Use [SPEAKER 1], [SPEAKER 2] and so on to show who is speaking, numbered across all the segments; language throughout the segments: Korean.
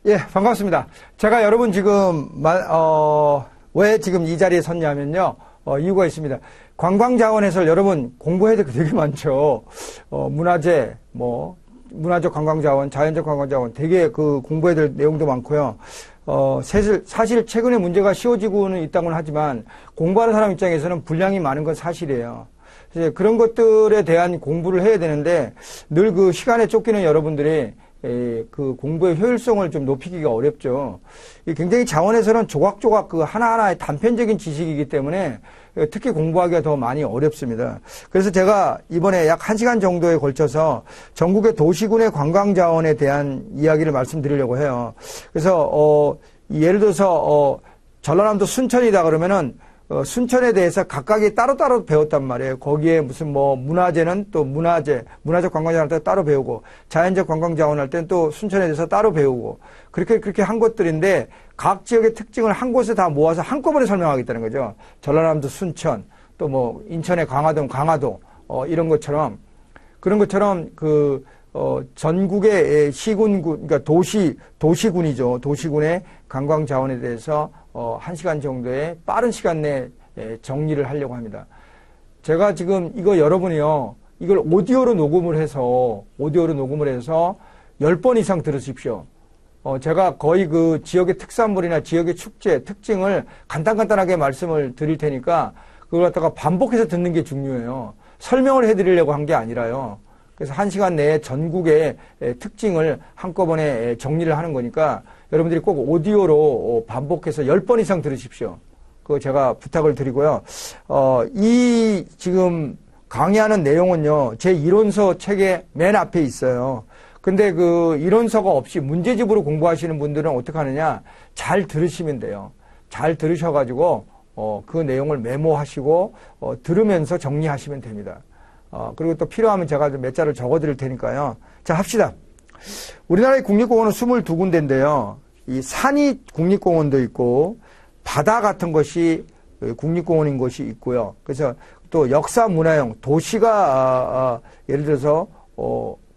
[SPEAKER 1] 예, 반갑습니다. 제가 여러분 지금, 왜 지금 이 자리에 섰냐면요. 이유가 있습니다. 관광자원에서 여러분 공부해야 될 게 되게 많죠. 문화재, 문화적 관광자원, 자연적 관광자원 되게 공부해야 될 내용도 많고요. 사실 최근에 문제가 쉬워지고는 있다고는 하지만 공부하는 사람 입장에서는 분량이 많은 건 사실이에요. 그런 것들에 대한 공부를 해야 되는데 늘 그 시간에 쫓기는 여러분들이 그 공부의 효율성을 좀 높이기가 어렵죠. 굉장히 자원에서는 조각조각 하나하나의 단편적인 지식이기 때문에 특히 공부하기가 더 많이 어렵습니다. 그래서 제가 이번에 약 1시간 정도에 걸쳐서 전국의 도시군의 관광자원에 대한 이야기를 말씀드리려고 해요. 그래서 예를 들어서 전라남도 순천이다 그러면은 순천에 대해서 각각이 따로따로 배웠단 말이에요. 거기에 무슨 문화재는 또 문화적 관광자원 할 때 따로 배우고, 자연적 관광자원 할 때는 또 순천에 대해서 따로 배우고, 그렇게 한 것들인데, 각 지역의 특징을 한 곳에 다 모아서 한꺼번에 설명하겠다는 거죠. 전라남도 순천, 또 인천의 강화도, 이런 것처럼, 그런 것처럼 전국의 시군군, 그러니까 도시군이죠. 도시군의 관광자원에 대해서 1시간 정도의 빠른 시간 내에 정리를 하려고 합니다. 제가 지금 여러분이요, 이걸 오디오로 녹음을 해서 10번 이상 들으십시오. 제가 거의 그 지역의 특산물이나 지역의 축제, 특징을 간단하게 말씀을 드릴 테니까 그걸 갖다가 반복해서 듣는 게 중요해요. 설명을 해드리려고 한 게 아니라요. 그래서 1시간 내에 전국의 특징을 한꺼번에 정리를 하는 거니까 여러분들이 꼭 오디오로 반복해서 10번 이상 들으십시오. 그거 제가 부탁을 드리고요. 이 지금 강의하는 내용은요, 제 이론서 책의 맨 앞에 있어요. 근데 그 이론서가 없이 문제집으로 공부하시는 분들은 어떻게 하느냐? 잘 들으시면 돼요. 잘 들으셔가지고, 그 내용을 메모하시고, 들으면서 정리하시면 됩니다. 그리고 또 필요하면 제가 몇 자를 적어 드릴 테니까요. 자, 합시다. 우리나라의 국립공원은 22군데인데요. 이 산이 국립공원도 있고, 바다 같은 것이 국립공원인 곳이 있고요. 그래서 또 역사 문화형, 도시가, 예를 들어서,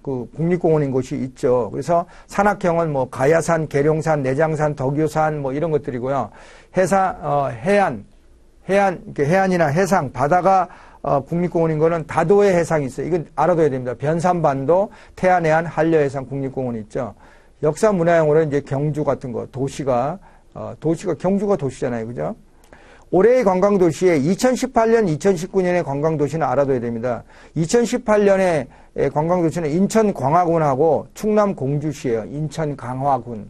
[SPEAKER 1] 국립공원인 곳이 있죠. 그래서 산악형은 가야산, 계룡산, 내장산, 덕유산, 이런 것들이고요. 해안이나 해상, 바다가 국립공원인 거는 다도해 해상이 있어요. 이건 알아둬야 됩니다. 변산반도, 태안해안, 한려해상 국립공원이 있죠. 역사 문화형으로 이제 경주 같은 거, 경주가 도시잖아요. 그죠? 올해의 관광도시에 2018년, 2019년의 관광도시는 알아둬야 됩니다. 2018년에 관광도시는 인천 광화군하고 충남 공주시예요. 인천 강화군.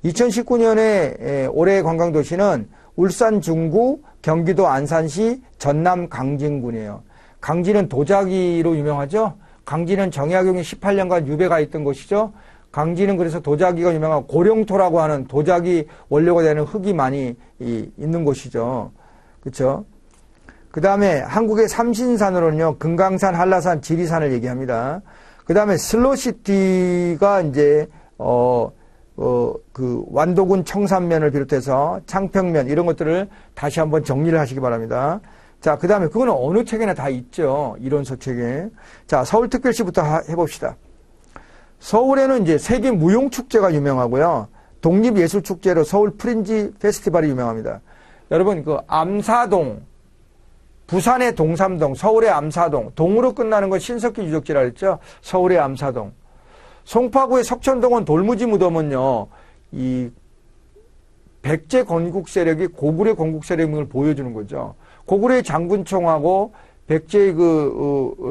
[SPEAKER 1] 2019년에 올해의 관광도시는 울산 중구, 경기도 안산시, 전남 강진군이에요. 강진은 도자기로 유명하죠. 강진은 정약용이 18년간 유배가 있던 곳이죠. 강진은 그래서 도자기가 유명한 고령토라고 하는 도자기 원료가 되는 흙이 많이 있는 곳이죠. 그렇죠? 그 다음에 한국의 삼신산으로는요, 금강산, 한라산, 지리산을 얘기합니다. 그 다음에 슬로시티가 이제 완도군 청산면을 비롯해서 창평면 이런 것들을 다시 한번 정리를 하시기 바랍니다. 자, 그 다음에 그거는 어느 책에나 다 있죠. 이론서 책에. 자, 서울특별시부터 해봅시다. 서울에는 이제 세계 무용축제가 유명하고요. 독립예술축제로 서울 프린지 페스티벌이 유명합니다. 여러분, 암사동, 부산의 동삼동, 서울의 암사동, 동으로 끝나는 건 신석기 유적지라 그랬죠. 서울의 암사동. 송파구의 석천동원 돌무지 무덤은요, 이 백제 건국 세력이 고구려 건국 세력을 보여주는 거죠. 고구려의 장군총하고 백제의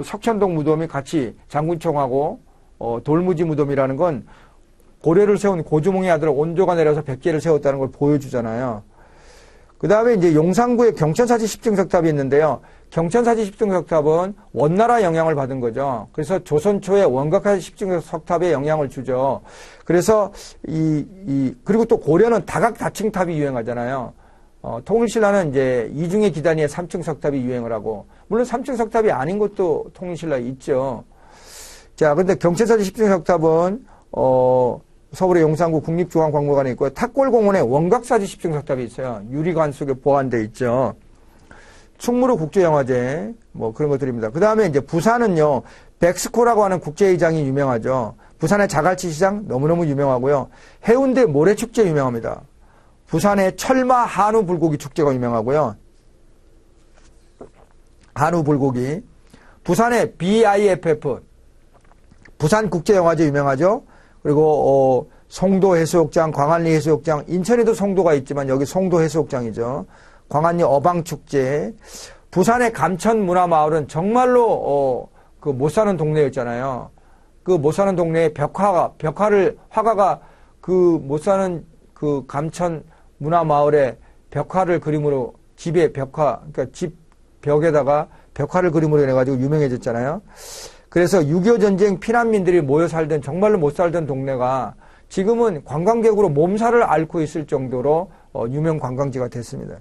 [SPEAKER 1] 석천동 무덤이 같이 장군총하고 돌무지 무덤이라는 건 고려를 세운 고주몽의 아들 온조가 내려서 백제를 세웠다는 걸 보여주잖아요. 그 다음에 이제 용산구에 경천사지 십중석탑이 있는데요. 경천사지 십중석탑은 원나라 영향을 받은 거죠. 그래서 조선 초에 원각사지 십중석탑에 영향을 주죠. 그래서 그리고 또 고려는 다각다층탑이 유행하잖아요. 통일신라는 이제 이중의 기단위의 3층 석탑이 유행을 하고, 물론 3층 석탑이 아닌 것도 통일신라에 있죠. 자, 근데 경천사지 십중석탑은 서울의 용산구 국립중앙박물관에 있고요. 탑골공원에 원각사지 십중석탑이 있어요. 유리관 속에 보관되어 있죠. 충무로 국제영화제 그런 것들입니다. 그 다음에 이제 부산은요, 백스코라고 하는 국제회장이 유명하죠. 부산의 자갈치 시장 너무너무 유명하고요. 해운대 모래축제 유명합니다. 부산의 철마 한우 불고기 축제가 유명하고요. 한우 불고기. 부산의 BIFF 부산국제영화제 유명하죠. 그리고 송도 해수욕장, 광안리 해수욕장, 인천에도 송도가 있지만 여기 송도 해수욕장이죠. 광안리 어방축제. 부산의 감천문화마을은 정말로 그 못 사는 동네였잖아요. 그 못 사는 동네에 화가가 그 못 사는 그 감천문화마을에 벽화를 그림으로 집에 그러니까 집 벽에다가 벽화를 그림으로 해가지고 유명해졌잖아요. 그래서 6.25 전쟁 피난민들이 모여 살던 정말로 못 살던 동네가 지금은 관광객으로 몸살을 앓고 있을 정도로 유명 관광지가 됐습니다.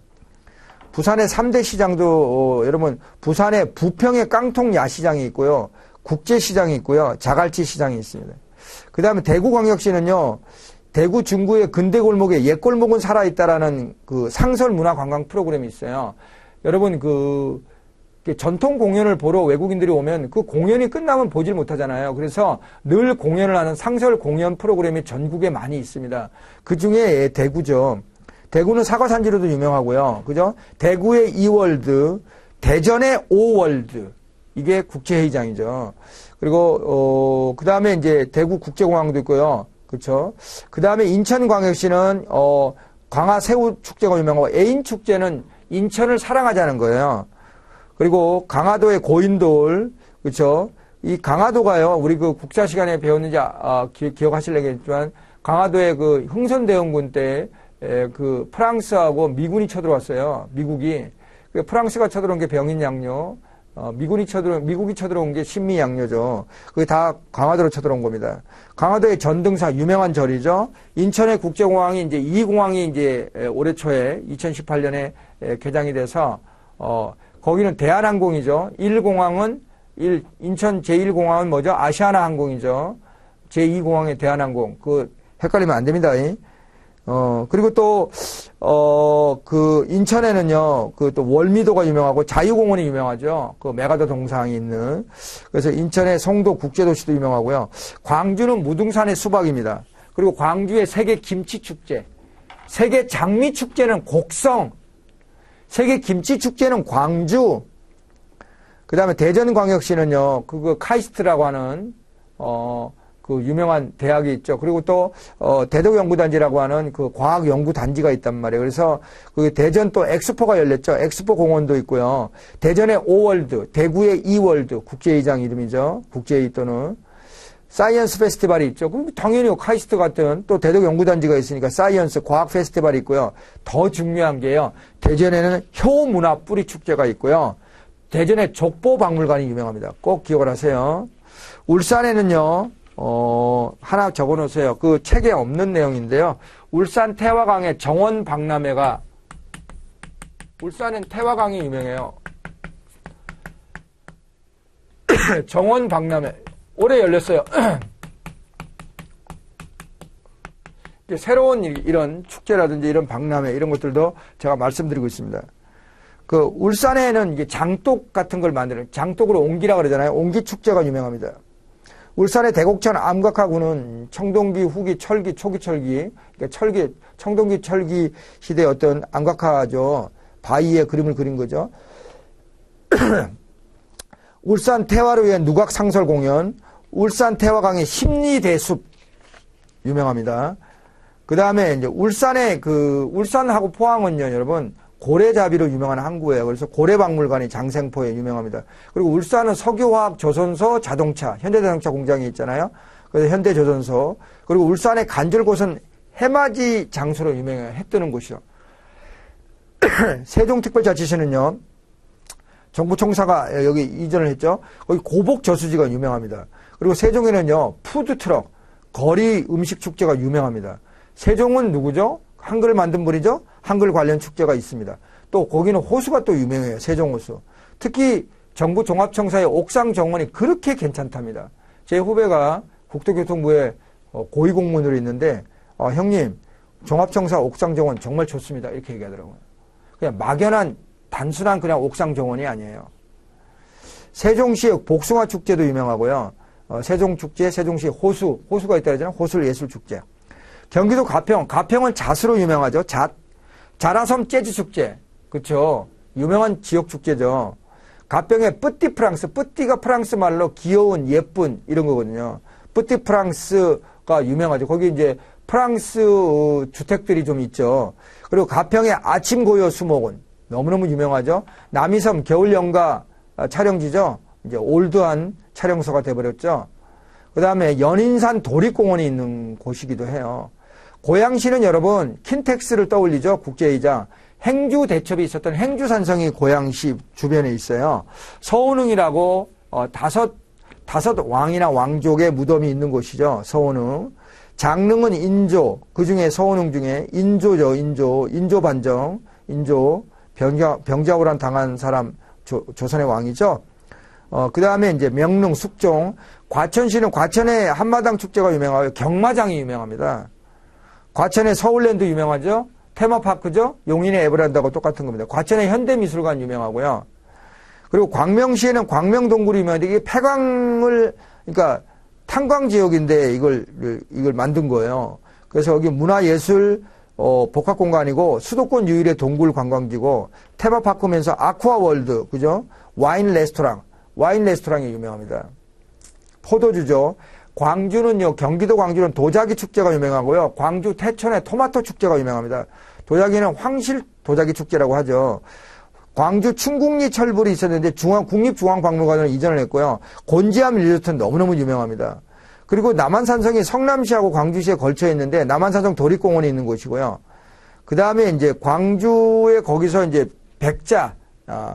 [SPEAKER 1] 부산의 3대 시장도 여러분 부산의 부평의 깡통 야시장이 있고요. 국제시장이 있고요. 자갈치 시장이 있습니다. 그 다음에 대구광역시는요. 대구 중구의 근대골목에 옛골목은 살아있다라는 그 상설문화관광 프로그램이 있어요. 여러분 전통 공연을 보러 외국인들이 오면 그 공연이 끝나면 보질 못하잖아요. 그래서 늘 공연을 하는 상설 공연 프로그램이 전국에 많이 있습니다. 그 중에 대구죠. 대구는 사과산지로도 유명하고요. 그죠? 대구의 이월드, 대전의 오월드. 이게 국제회의장이죠. 그리고, 그 다음에 이제 대구 국제공항도 있고요. 그렇죠? 그 다음에 인천광역시는, 광화새우축제가 유명하고, 애인축제는 인천을 사랑하자는 거예요. 그리고 강화도의 고인돌, 그렇죠? 이 강화도가요, 우리 그 국사 시간에 배웠는지, 기억하실래겠지만, 강화도의 그 흥선대원군 때, 그 프랑스하고 미군이 쳐들어왔어요. 미국이. 프랑스가 쳐들어온 게 병인양요. 미국이 쳐들어온 게 신미양요죠. 그게 다 강화도로 쳐들어온 겁니다. 강화도의 전등사 유명한 절이죠. 인천의 국제공항이 이제 2공항이 이제 올해 초에 2018년에 개장이 돼서 거기는 대한항공이죠. 1공항은 인천 제1공항은 뭐죠? 아시아나 항공이죠. 제2공항의 대한항공. 헷갈리면 안 됩니다. 그리고 또, 인천에는요, 또 월미도가 유명하고 자유공원이 유명하죠. 그 메가더 동상이 있는. 그래서 인천의 송도 국제도시도 유명하고요. 광주는 무등산의 수박입니다. 그리고 광주의 세계 김치축제. 세계 장미축제는 곡성. 세계 김치축제는 광주. 그 다음에 대전광역시는요, 카이스트라고 하는, 그 유명한 대학이 있죠. 그리고 또 대덕연구단지라고 하는 그 과학연구단지가 있단 말이에요. 그래서 그 대전 또 엑스포가 열렸죠. 엑스포 공원도 있고요. 대전의 오월드, 대구의 이월드 국제회의장 이름이죠. 국제회의 또는 사이언스 페스티벌이 있죠. 그럼 당연히 카이스트 같은 또 대덕연구단지가 있으니까 사이언스 과학 페스티벌이 있고요. 더 중요한 게요. 대전에는 효문화 뿌리 축제가 있고요. 대전의 족보박물관이 유명합니다. 꼭 기억을 하세요. 울산에는요. 하나 적어 놓으세요. 그 책에 없는 내용인데요. 울산 태화강의 정원박람회가, 울산은 태화강이 유명해요. 정원박람회. 올해 열렸어요. 새로운 이런 축제라든지 이런 박람회 이런 것들도 제가 말씀드리고 있습니다. 울산에는 이게 장독 같은 걸 만드는, 장독으로 옹기라 그러잖아요. 옹기축제가 유명합니다. 울산의 대곡천 암각화군은 청동기, 후기, 철기, 초기 철기, 그러니까 청동기 철기 시대의 어떤 암각화죠. 바위에 그림을 그린 거죠. 울산 태화를 위한 누각 상설 공연, 울산 태화강의 심리대숲 유명합니다. 그 다음에 이제 울산하고 포항은요, 여러분, 고래잡이로 유명한 항구예요. 그래서 고래박물관이 장생포에 유명합니다. 그리고 울산은 석유화학 조선소 자동차, 현대자동차 공장이 있잖아요. 그래서 현대조선소. 그리고 울산의 간절곶은 해맞이 장소로 유명해요. 해 뜨는 곳이요. 세종특별자치시는요, 정부 총사가 여기 이전을 했죠. 거기 고복 저수지가 유명합니다. 그리고 세종에는요, 푸드트럭, 거리 음식 축제가 유명합니다. 세종은 누구죠? 한글을 만든 분이죠? 한글 관련 축제가 있습니다. 또 거기는 호수가 또 유명해요. 세종호수. 특히 정부 종합청사의 옥상 정원이 그렇게 괜찮답니다. 제 후배가 국토교통부에 고위공무원으로 있는데 형님 종합청사 옥상 정원 정말 좋습니다. 이렇게 얘기하더라고요. 그냥 막연한 단순한 그냥 옥상 정원이 아니에요. 세종시의 복숭아 축제도 유명하고요. 세종축제, 세종시 호수가 있다 그러잖아요. 호술예술축제. 경기도 가평은 잣으로 유명하죠. 자라섬 재즈축제. 그렇죠. 유명한 지역축제죠. 가평의 뿌띠프랑스, 뿌띠가 프랑스 말로 귀여운, 예쁜 이런 거거든요. 뿌띠프랑스가 유명하죠. 거기 이제 프랑스 주택들이 좀 있죠. 그리고 가평의 아침고요 수목원 너무너무 유명하죠. 남이섬 겨울연가 촬영지죠. 이제 올드한 촬영소가 돼버렸죠. 그 다음에 연인산 도립공원이 있는 곳이기도 해요. 고양시는 여러분 킨텍스를 떠올리죠. 국제의자. 행주 대첩이 있었던 행주산성이 고양시 주변에 있어요. 서운흥이라고 다섯 왕이나 왕족의 무덤이 있는 곳이죠. 서운흥. 장릉은 인조, 그 중에 서운흥 중에 인조죠. 인조 반정, 병자호란 당한 사람 조선의 왕이죠. 그 다음에 이제 명릉, 숙종, 과천시는 과천의 한마당 축제가 유명하고 경마장이 유명합니다. 과천의 서울랜드 유명하죠. 테마파크죠. 용인의 에버랜드하고 똑같은 겁니다. 과천의 현대미술관 유명하고요. 그리고 광명시에는 광명동굴이 유명한데 이게 폐광을 그러니까 탄광 지역인데 이걸 만든 거예요. 그래서 여기 문화예술 복합공간이고 수도권 유일의 동굴 관광지고 테마파크면서 아쿠아월드 그죠? 와인 레스토랑이 유명합니다. 포도주죠. 광주는요, 경기도 광주는 도자기 축제가 유명하고요. 광주 태천의 토마토 축제가 유명합니다. 도자기는 황실 도자기 축제라고 하죠. 광주 충국리 철불이 있었는데 국립중앙박물관으로 이전을 했고요. 곤지암 리조트는 너무너무 유명합니다. 그리고 남한산성이 성남시하고 광주시에 걸쳐 있는데 남한산성 도립공원이 있는 곳이고요. 그 다음에 이제 광주에 거기서 이제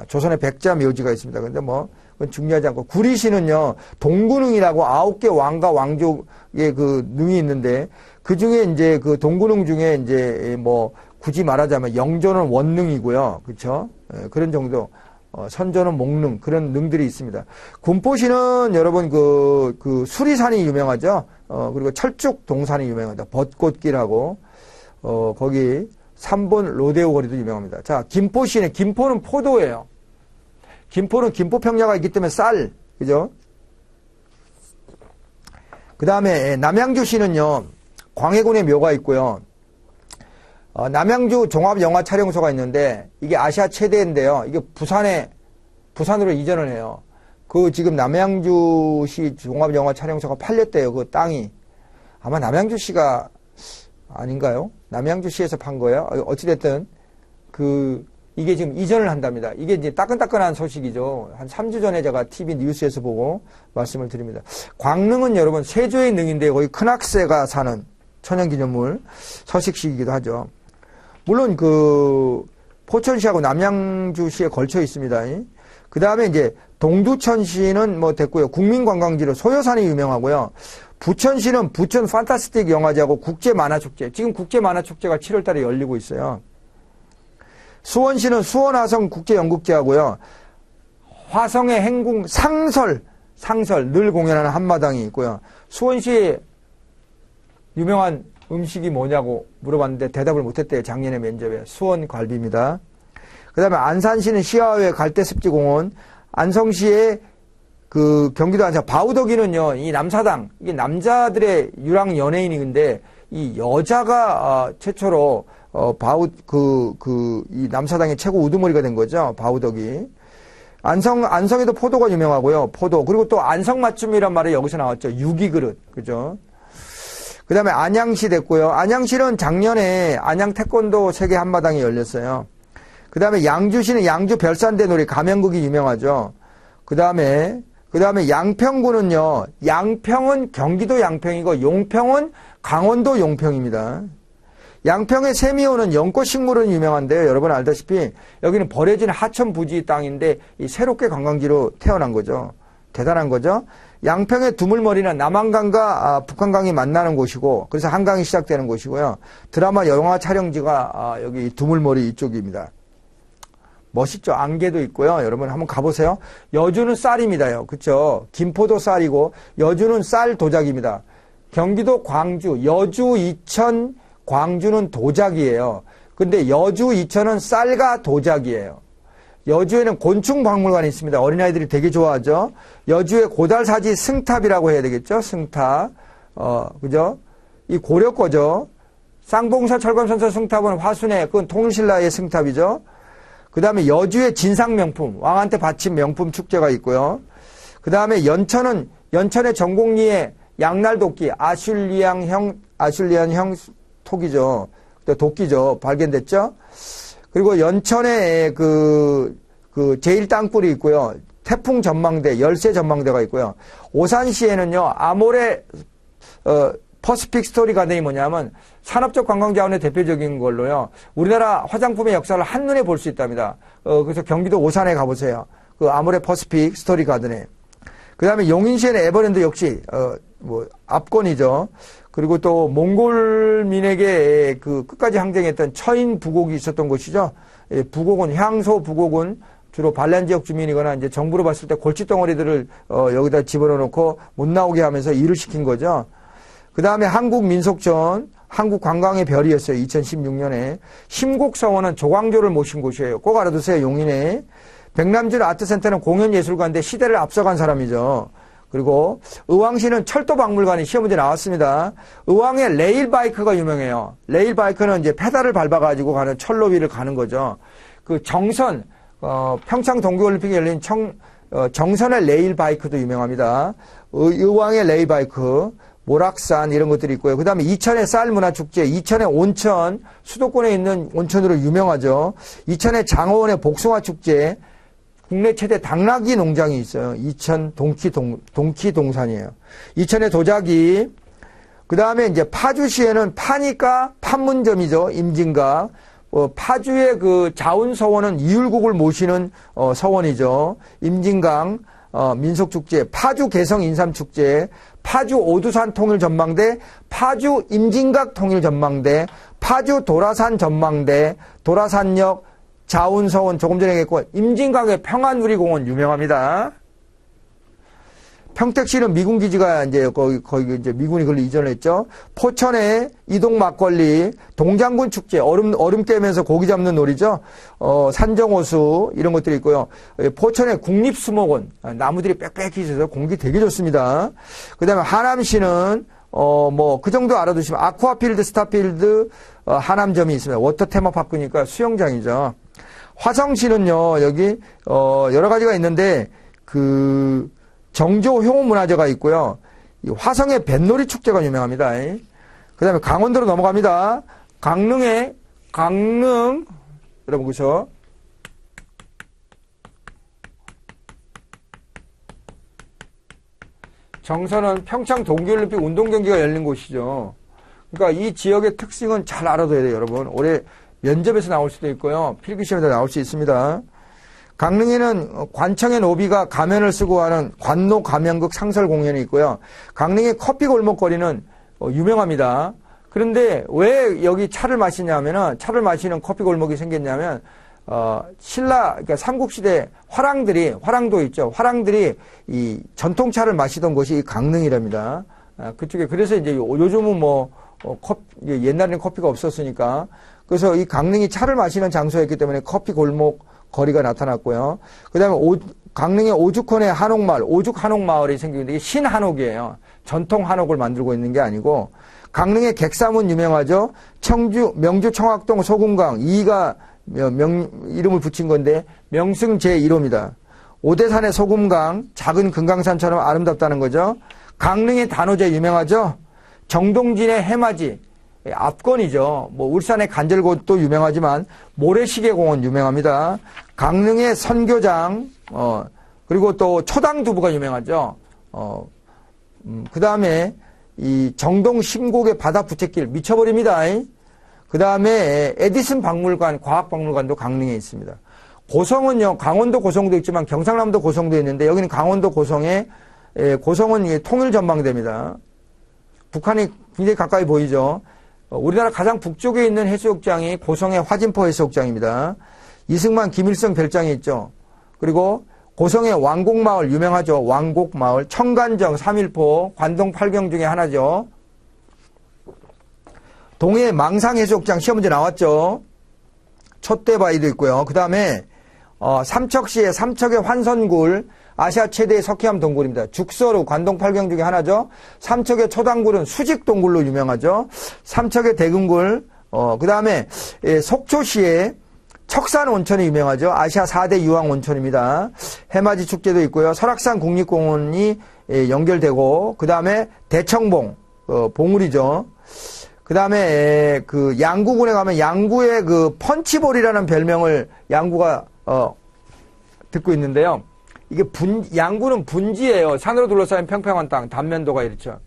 [SPEAKER 1] 조선의 백자 묘지가 있습니다. 근데 그건 중요하지 않고 구리시는요 동군흥이라고 9개 왕과 왕족의 그 능이 있는데 그 중에 이제 그 동군흥 중에 이제 굳이 말하자면 영조는 원능이고요. 그렇죠? 그런 정도. 선조는 목능 그런 능들이 있습니다. 군포시는 여러분 그 수리산이 유명하죠. 그리고 철쭉 동산이 유명합니다. 벚꽃길하고 거기 3번 로데오 거리도 유명합니다. 자, 김포는 포도예요. 김포는 김포평야가 있기 때문에 쌀, 그죠? 그 다음에 남양주시는요, 광해군의 묘가 있고요. 남양주 종합영화 촬영소가 있는데, 이게 아시아 최대인데요. 이게 부산으로 이전을 해요. 지금 남양주시 종합영화 촬영소가 팔렸대요. 그 땅이. 아마 남양주시가 아닌가요? 남양주시에서 판 거예요. 어찌됐든, 이게 지금 이전을 한답니다. 이게 이제 따끈따끈한 소식이죠. 한 3주 전에 제가 TV 뉴스에서 보고 말씀을 드립니다. 광릉은 여러분 세조의 능인데 거기 큰악새가 사는 천연기념물 서식시이기도 하죠. 물론 포천시하고 남양주시에 걸쳐 있습니다. 그 다음에 이제 동두천시는 됐고요. 국민관광지로 소요산이 유명하고요. 부천시는 부천 판타스틱 영화제하고 국제만화축제. 지금 국제만화축제가 7월 달에 열리고 있어요. 수원시는 수원화성 국제연극제하고요. 화성의 행궁 상설 늘 공연하는 한마당이 있고요. 수원시에 유명한 음식이 뭐냐고 물어봤는데 대답을 못했대요. 작년에 면접에. 수원갈비입니다. 그 다음에 안산시는 시화회 갈대습지공원, 안성시의 경기도 안산 바우더기는요, 이 남사당, 이게 남자들의 유랑 연예인인데, 이 여자가 최초로 이 남사당의 최고 우두머리가 된 거죠. 바우덕이. 안성에도 포도가 유명하고요. 포도. 그리고 또 안성맞춤이란 말이 여기서 나왔죠. 유기그릇. 그죠? 그 다음에 안양시 됐고요. 안양시는 작년에 안양 태권도 세계 한마당이 열렸어요. 그 다음에 양주시는 양주 별산대 놀이 가면극이 유명하죠. 그 다음에 양평구는요. 양평은 경기도 양평이고 용평은 강원도 용평입니다. 양평의 세미호는 연꽃식물은 유명한데요. 여러분 알다시피 여기는 버려진 하천 부지 땅인데 이 새롭게 관광지로 태어난 거죠. 대단한 거죠. 양평의 두물머리는 남한강과 북한강이 만나는 곳이고 그래서 한강이 시작되는 곳이고요. 드라마 영화 촬영지가 여기 두물머리 이쪽입니다. 멋있죠. 안개도 있고요. 여러분 한번 가보세요. 여주는 쌀입니다요. 그렇죠. 김포도 쌀이고 여주는 쌀 도자기입니다. 경기도 광주, 여주, 이천, 광주는 도자기예요. 근데 여주, 이천은 쌀과 도자기예요. 여주에는 곤충박물관이 있습니다. 어린아이들이 되게 좋아하죠. 여주의 고달사지 승탑이라고 해야 되겠죠. 승탑. 그죠? 이 고려 거죠. 쌍봉사 철검선서 승탑은 화순의, 그건 통일신라의 승탑이죠. 그 다음에 여주의 진상명품, 왕한테 바친 명품 축제가 있고요. 그 다음에 연천의 정곡리의 양날도끼, 아슐리안형 토기죠. 도끼죠. 발견됐죠. 그리고 연천에 그 제일 땅굴이 있고요. 태풍 전망대, 열쇠 전망대가 있고요. 오산시에는요, 아모레, 퍼시픽 스토리 가든이 뭐냐면 산업적 관광 자원의 대표적인 걸로요. 우리나라 화장품의 역사를 한눈에 볼 수 있답니다. 그래서 경기도 오산에 가보세요. 그 아모레 퍼시픽 스토리 가든에. 그 다음에 용인시에는 에버랜드 역시, 압권이죠. 그리고 또 몽골민에게 그 끝까지 항쟁했던 처인 부곡이 있었던 곳이죠. 부곡은, 향소 부곡은 주로 반란 지역 주민이거나 이제 정부로 봤을 때 골칫덩어리들을 여기다 집어넣어 놓고 못 나오게 하면서 일을 시킨 거죠. 그 다음에 한국민속촌, 한국관광의 별이었어요. 2016년에. 심곡서원은 조광조를 모신 곳이에요. 꼭 알아두세요. 용인에. 백남준 아트센터는 공연예술가인데 시대를 앞서간 사람이죠. 그리고 의왕시는 철도박물관이 시험 문제 나왔습니다. 의왕의 레일바이크가 유명해요. 레일바이크는 이제 페달을 밟아가지고 가는 철로 위를 가는 거죠. 그 정선, 평창 동계올림픽에 열린 정선의 레일바이크도 유명합니다. 의왕의 레일바이크, 모락산 이런 것들이 있고요. 그 다음에 이천의 쌀문화축제, 이천의 온천, 수도권에 있는 온천으로 유명하죠. 이천의 장어원의 복숭아축제, 국내 최대 당나귀 농장이 있어요. 이천 동키동산이에요. 이천의 도자기. 그 다음에 이제 파주시에는 파니까 판문점이죠. 임진각. 파주의 그 자운서원은 이율국을 모시는 서원이죠. 임진강 민속축제, 파주 개성 인삼축제, 파주 오두산 통일전망대, 파주 임진각 통일전망대, 파주 도라산 전망대, 도라산역 자운서원 조금 전에 얘기했고, 임진각의 평안누리공원 유명합니다. 평택시는 미군기지가 이제 거기 이제 미군이 그걸 이전했죠. 포천의 이동 막걸리, 동장군 축제, 얼음 깨면서 고기 잡는 놀이죠. 산정호수 이런 것들이 있고요. 포천의 국립수목원, 나무들이 빽빽히 있어서 공기 되게 좋습니다. 그 다음에 하남시는 그 정도 알아두시면 아쿠아필드, 스타필드, 하남점이 있습니다. 워터 테마파크니까 수영장이죠. 화성시는요, 여기, 여러 가지가 있는데, 정조 효문화재가 있고요. 이 화성의 뱃놀이 축제가 유명합니다. 그 다음에 강원도로 넘어갑니다. 강릉, 여러분, 그죠? 정선은 평창 동계올림픽 운동경기가 열린 곳이죠. 그러니까 이 지역의 특징은 잘 알아둬야 돼요, 여러분. 올해 면접에서 나올 수도 있고요. 필기시험에서 나올 수 있습니다. 강릉에는 관청의 노비가 가면을 쓰고 하는 관노 가면극 상설 공연이 있고요. 강릉의 커피 골목거리는 유명합니다. 그런데 왜 여기 차를 마시냐면은, 차를 마시는 커피 골목이 생겼냐면, 그러니까 삼국시대 화랑도 있죠. 화랑들이 이 전통차를 마시던 곳이 이 강릉이랍니다. 그쪽에, 그래서 이제 요즘은 옛날에는 커피가 없었으니까. 그래서 이 강릉이 차를 마시는 장소였기 때문에 커피 골목 거리가 나타났고요. 그 다음에 강릉의 오죽헌의 한옥마을, 오죽 한옥마을이 생기는데 이게 신한옥이에요. 전통 한옥을 만들고 있는 게 아니고, 강릉의 객사문 유명하죠. 명주 청학동 소금강, 이가 이름을 붙인 건데, 명승 제1호입니다. 오대산의 소금강, 작은 금강산처럼 아름답다는 거죠. 강릉의 단오제 유명하죠. 정동진의 해맞이, 압권이죠. 울산의 간절곶도 유명하지만 모래시계공원 유명합니다. 강릉의 선교장, 그리고 또 초당두부가 유명하죠. 그 다음에 이 정동 심곡의 바다 부채길 미쳐버립니다. 그 다음에 에디슨 박물관, 과학박물관도 강릉에 있습니다. 고성은요, 강원도 고성도 있지만 경상남도 고성도 있는데 여기는 강원도 고성은 통일전망대입니다. 북한이 굉장히 가까이 보이죠. 우리나라 가장 북쪽에 있는 해수욕장이 고성의 화진포 해수욕장입니다. 이승만, 김일성 별장이 있죠. 그리고 고성의 왕곡마을 유명하죠. 왕곡마을, 청간정, 3.1포, 관동 8경 중에 하나죠. 동해 망상해수욕장 시험 문제 나왔죠. 촛대바위도 있고요. 그 다음에 삼척시의 삼척의 환선굴, 아시아 최대의 석회암 동굴입니다. 죽서루 관동 8경 중에 하나죠. 삼척의 초당굴은 수직 동굴로 유명하죠. 삼척의 대금굴, 그 다음에 속초시의 척산 온천이 유명하죠. 아시아 4대 유황 온천입니다. 해맞이 축제도 있고요. 설악산 국립공원이 연결되고, 그 다음에 대청봉, 봉우리죠. 그 다음에 그 양구군에 가면 양구의 그 펀치볼이라는 별명을 양구가 듣고 있는데요. 이게 양구는 분지예요. 산으로 둘러싸인 평평한 땅, 단면도가 이렇죠.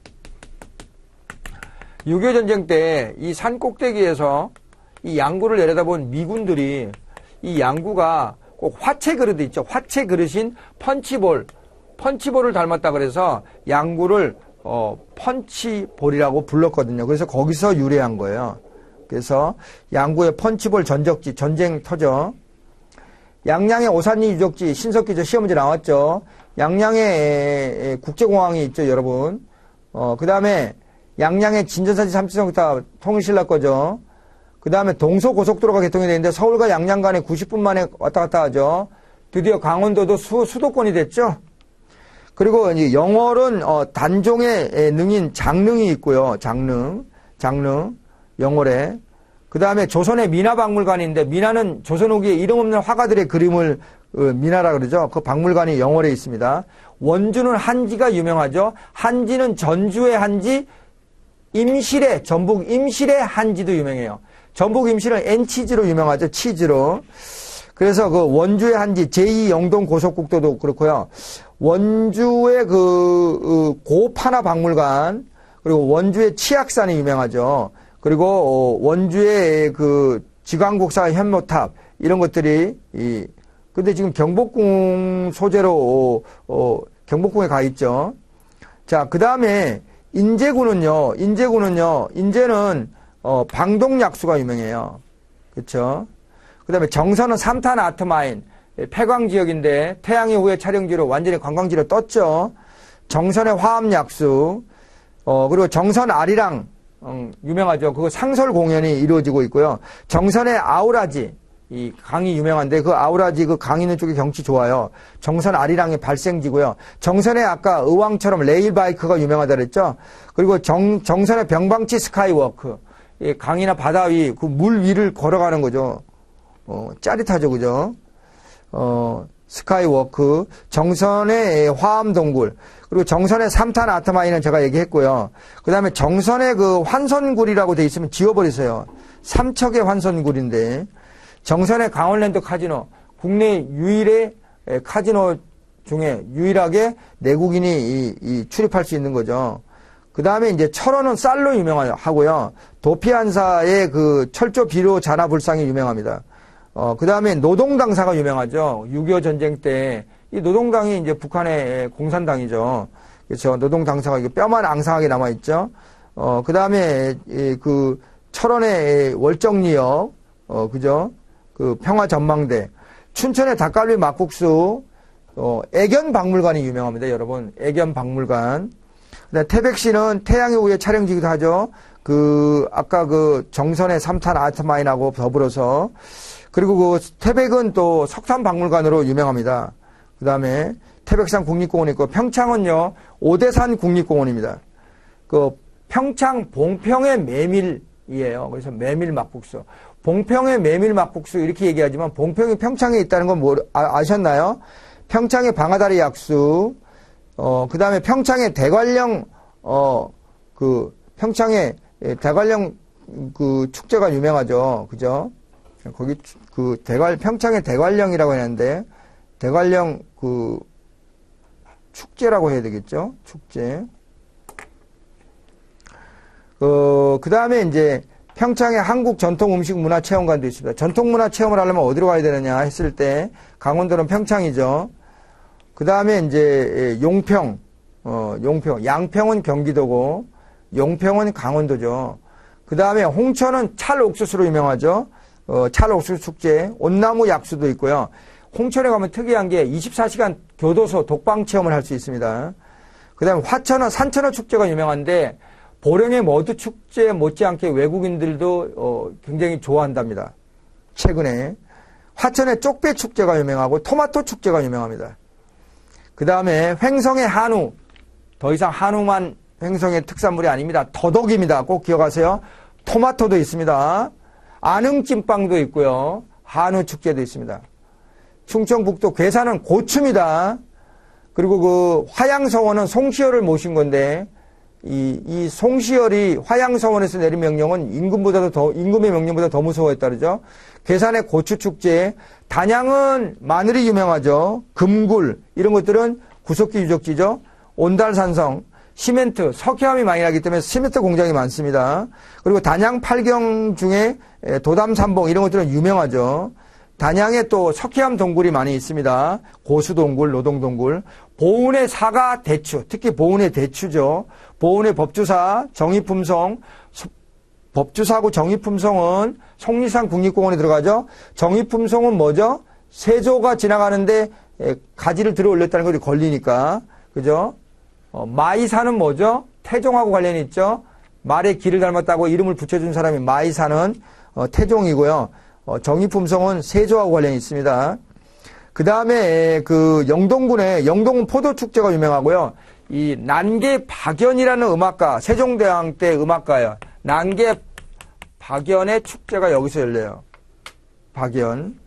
[SPEAKER 1] 6.25 전쟁 때 이 산 꼭대기에서 이 양구를 내려다본 미군들이 이 양구가 꼭 화채 그릇 있죠. 화채 그릇인 펀치볼을 닮았다 그래서 양구를 펀치볼이라고 불렀거든요. 그래서 거기서 유래한 거예요. 그래서 양구의 펀치볼 전적지, 전쟁터죠. 양양의 오산리 유적지, 신석기 시험문제 나왔죠. 양양에 국제공항이 있죠, 여러분. 그 다음에 양양의 진전사지 삼지성탑 통일신라 거죠. 그 다음에 동서고속도로가 개통이 되는데 서울과 양양 간에 90분 만에 왔다 갔다 하죠. 드디어 강원도도 수도권이 됐죠. 그리고 이제 영월은 단종의 능인 장릉이 있고요. 장릉, 영월에. 그 다음에 조선의 민화박물관이 있는데 민화는 조선 후기에 이름 없는 화가들의 그림을 민화라 그러죠. 그 박물관이 영월에 있습니다. 원주는 한지가 유명하죠. 한지는 전주의 한지, 전북 임실의 한지도 유명해요. 전북 임실은 N치즈로 유명하죠. 치즈로. 그래서 그 원주의 한지, 제2영동 고속국도도 그렇고요. 원주의 고판화 박물관, 그리고 원주의 치악산이 유명하죠. 그리고 원주의 지광국사 현모탑 이런 것들이 근데 지금 경복궁 소재로 경복궁에 가 있죠. 자, 그다음에 인제는 방동약수가 유명해요. 그렇죠? 그다음에 정선은 삼탄 아트마인 폐광 지역인데 태양의 후예 촬영지로 완전히 관광지로 떴죠. 정선의 화암약수, 그리고 정선 아리랑 유명하죠. 그거 상설 공연이 이루어지고 있고요. 정선의 아우라지, 이 강이 유명한데 그 아우라지 그 강 있는 쪽에 경치 좋아요. 정선 아리랑의 발생지고요. 정선의 아까 의왕처럼 레일바이크가 유명하다 그랬죠. 그리고 정선의 병방치 스카이워크, 이 강이나 바다 위 그 물 위를 걸어가는 거죠. 짜릿하죠, 그죠? 스카이워크, 정선의 화암동굴, 그리고 정선의 삼탄 아트마인은 제가 얘기했고요. 그 다음에 정선의 그 환선굴이라고 돼 있으면 지워버리세요. 삼척의 환선굴인데, 정선의 강원랜드 카지노, 국내 유일의 카지노 중에 유일하게 내국인이 출입할 수 있는 거죠. 그 다음에 이제 철원은 쌀로 유명하고요. 도피안사의 그 철조 비료 잔화불상이 유명합니다. 그 다음에 노동당사가 유명하죠. 6.25 전쟁 때, 이 노동당이 이제 북한의 공산당이죠. 그렇죠. 노동당사가 뼈만 앙상하게 남아있죠. 그 다음에 그 철원의 월정리역, 그죠. 그 평화전망대, 춘천의 닭갈비 막국수, 애견박물관이 유명합니다, 여러분. 애견박물관. 태백시는 태양의 후예 촬영지기도 하죠. 아까 정선의 삼탄 아트마인하고 더불어서. 그리고 태백은 또 석탄박물관으로 유명합니다. 그 다음에 태백산 국립공원이 있고, 평창은요, 오대산 국립공원입니다. 평창 봉평의 메밀이에요. 그래서 메밀 막국수. 봉평의 메밀 막국수 이렇게 얘기하지만 봉평이 평창에 있다는 건 아셨나요? 평창의 방아다리 약수, 그 다음에 평창의 대관령, 평창의 대관령 축제가 유명하죠. 그죠? 거기 평창의 대관령이라고 했는데, 대관령 축제라고 해야 되겠죠? 축제. 그 다음에 이제 평창에 한국 전통 음식 문화 체험관도 있습니다. 전통 문화 체험을 하려면 어디로 가야 되느냐 했을 때 강원도는 평창이죠. 그 다음에 이제 용평, 양평은 경기도고 용평은 강원도죠. 그 다음에 홍천은 찰옥수수로 유명하죠. 찰옥수수 축제, 온나무 약수도 있고요. 홍천에 가면 특이한 게 24시간 교도소 독방 체험을 할 수 있습니다. 그 다음에 화천은 산천어 축제가 유명한데 보령의 머드 축제 못지않게 외국인들도 굉장히 좋아한답니다. 최근에. 화천의 쪽배 축제가 유명하고 토마토 축제가 유명합니다. 그 다음에 횡성의 한우. 더 이상 한우만 횡성의 특산물이 아닙니다. 더덕입니다. 꼭 기억하세요. 토마토도 있습니다. 안흥찐빵도 있고요. 한우 축제도 있습니다. 충청북도 괴산은 고추입니다. 그리고 그 화양서원은 송시열을 모신 건데 이 송시열이 화양서원에서 내린 명령은 임금의 명령보다 더 무서워했다 그러죠. 괴산의 고추축제, 단양은 마늘이 유명하죠. 금굴 이런 것들은 구석기 유적지죠. 온달산성, 시멘트, 석회암이 많이 나기 때문에 시멘트 공장이 많습니다. 그리고 단양 팔경 중에 도담삼봉 이런 것들은 유명하죠. 단양에 또 석회암 동굴이 많이 있습니다. 고수동굴, 노동동굴, 보은의 사과, 대추, 특히 보은의 대추죠. 보은의 법주사, 정의품성, 법주사하고 정의품성은 속리산 국립공원에 들어가죠. 정의품성은 뭐죠? 세조가 지나가는데 가지를 들어 올렸다는 것이 걸리니까, 그죠? 마이산은 뭐죠? 태종하고 관련이 있죠. 말의 길을 닮았다고 이름을 붙여준 사람이 마이산은 태종이고요. 정의품성은 세조하고 관련이 있습니다. 그 다음에 그 영동군에 영동군 포도축제가 유명하고요. 이 난계 박연이라는 음악가, 세종대왕 때 음악가예요. 난계 박연의 축제가 여기서 열려요. 박연.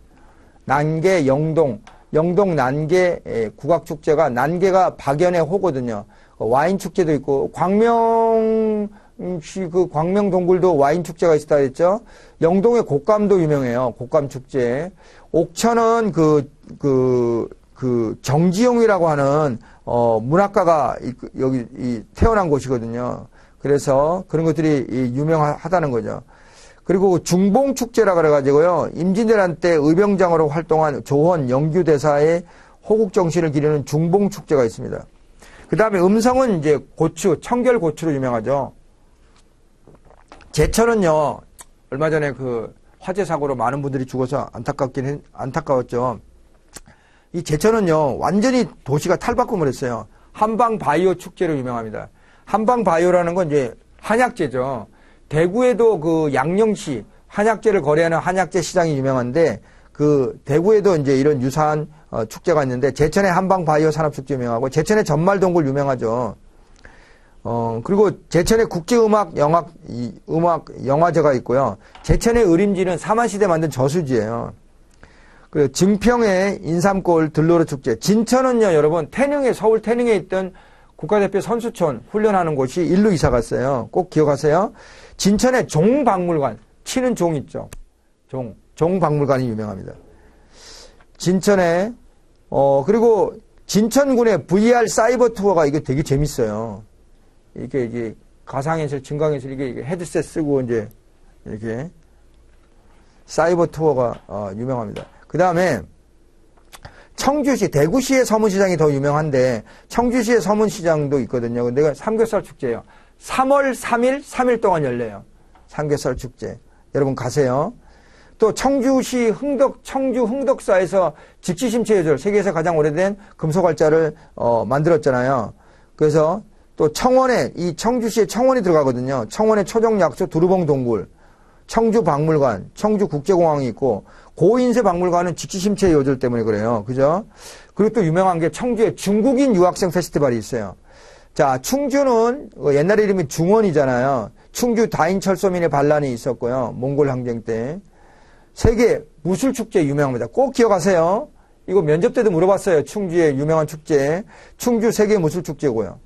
[SPEAKER 1] 난계 영동 난계 국악축제가, 난계가 박연의 호거든요. 와인 축제도 있고, 광명시 그 광명동굴도 와인 축제가 있었다 했죠. 영동의 곶감도 유명해요. 곶감 축제. 옥천은 정지용이라고 하는 문학가가 여기 태어난 곳이거든요. 그래서 그런 것들이 유명하다는 거죠. 그리고 중봉축제라 그래가지고요. 임진왜란 때 의병장으로 활동한 조헌 영규대사의 호국정신을 기리는 중봉축제가 있습니다. 그 다음에 음성은 이제 고추, 청결고추로 유명하죠. 제천은요, 얼마 전에 그 화재 사고로 많은 분들이 죽어서 안타까웠죠. 이 제천은요, 완전히 도시가 탈바꿈을 했어요. 한방바이오 축제로 유명합니다. 한방바이오라는 건 이제 한약재죠. 대구에도 그 양령시 한약재를 거래하는 한약재 시장이 유명한데, 그 대구에도 이제 이런 유사한 축제가 있는데, 제천의 한방바이오 산업축제 유명하고, 제천의 전말동굴 유명하죠. 그리고 제천의 국제음악 영화제가 있고요. 제천의 의림지는 사만시대 만든 저수지예요. 그리고 증평의 인삼골 들로르 축제. 진천은요, 여러분, 서울 태릉에 있던 국가대표 선수촌 훈련하는 곳이 일로 이사 갔어요. 꼭 기억하세요. 진천의 종박물관, 치는 종 있죠. 종박물관이 유명합니다. 진천에, 그리고 진천군의 VR 사이버 투어가 이게 되게 재밌어요. 이게 가상현실, 증강현실, 이게 헤드셋 쓰고 이제 이렇게 사이버 투어가 유명합니다. 그 다음에 청주시, 대구시의 서문시장이 더 유명한데 청주시의 서문시장도 있거든요. 근데 삼겹살 축제예요. 3월 3일 동안 열려요. 삼겹살 축제. 여러분 가세요. 또 청주 흥덕사에서 직지심체예절, 세계에서 가장 오래된 금속활자를 만들었잖아요. 그래서 또 이 청주시에 청원이 들어가거든요. 청원의 초정약소 두루봉동굴, 청주박물관, 청주국제공항이 있고, 고인쇄 박물관은 직지심체 요절 때문에 그래요. 그죠? 그리고 또 유명한 게 청주에 중국인 유학생 페스티벌이 있어요. 자, 충주는 옛날 이름이 중원이잖아요. 충주 다인철소민의 반란이 있었고요. 몽골 항쟁 때. 세계 무술축제 유명합니다. 꼭 기억하세요. 이거 면접 때도 물어봤어요. 충주의 유명한 축제. 충주 세계 무술축제고요.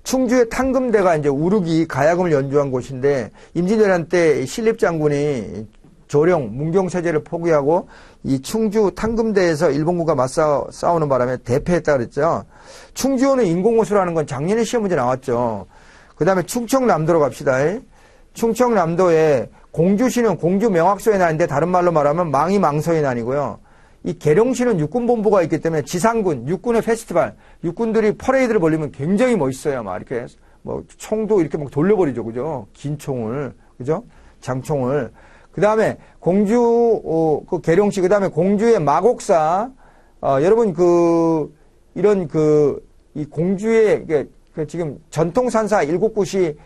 [SPEAKER 1] 충주의 탕금대가 이제 우르기 가야금을 연주한 곳인데, 임진왜란 때 신립장군이 조령, 문경세제를 포기하고 이 충주 탕금대에서 일본군과 싸우는 바람에 대패했다 그랬죠. 충주호는 인공호수라는 건 작년에 시험 문제 나왔죠. 그 다음에 충청남도로 갑시다. 충청남도에 공주시는 공주 명학소의 날인데 다른 말로 말하면 망이망서의 날이고요. 이 계룡시는 육군본부가 있기 때문에 지상군, 육군의 페스티벌, 육군들이 퍼레이드를 벌리면 굉장히 멋있어요. 막 이렇게 총도 이렇게 막 돌려버리죠. 그죠? 긴 총을. 그죠? 장총을. 그 다음에 공주, 계룡시, 그 다음에 공주의 마곡사, 여러분 이 공주의, 지금 전통산사 7곳이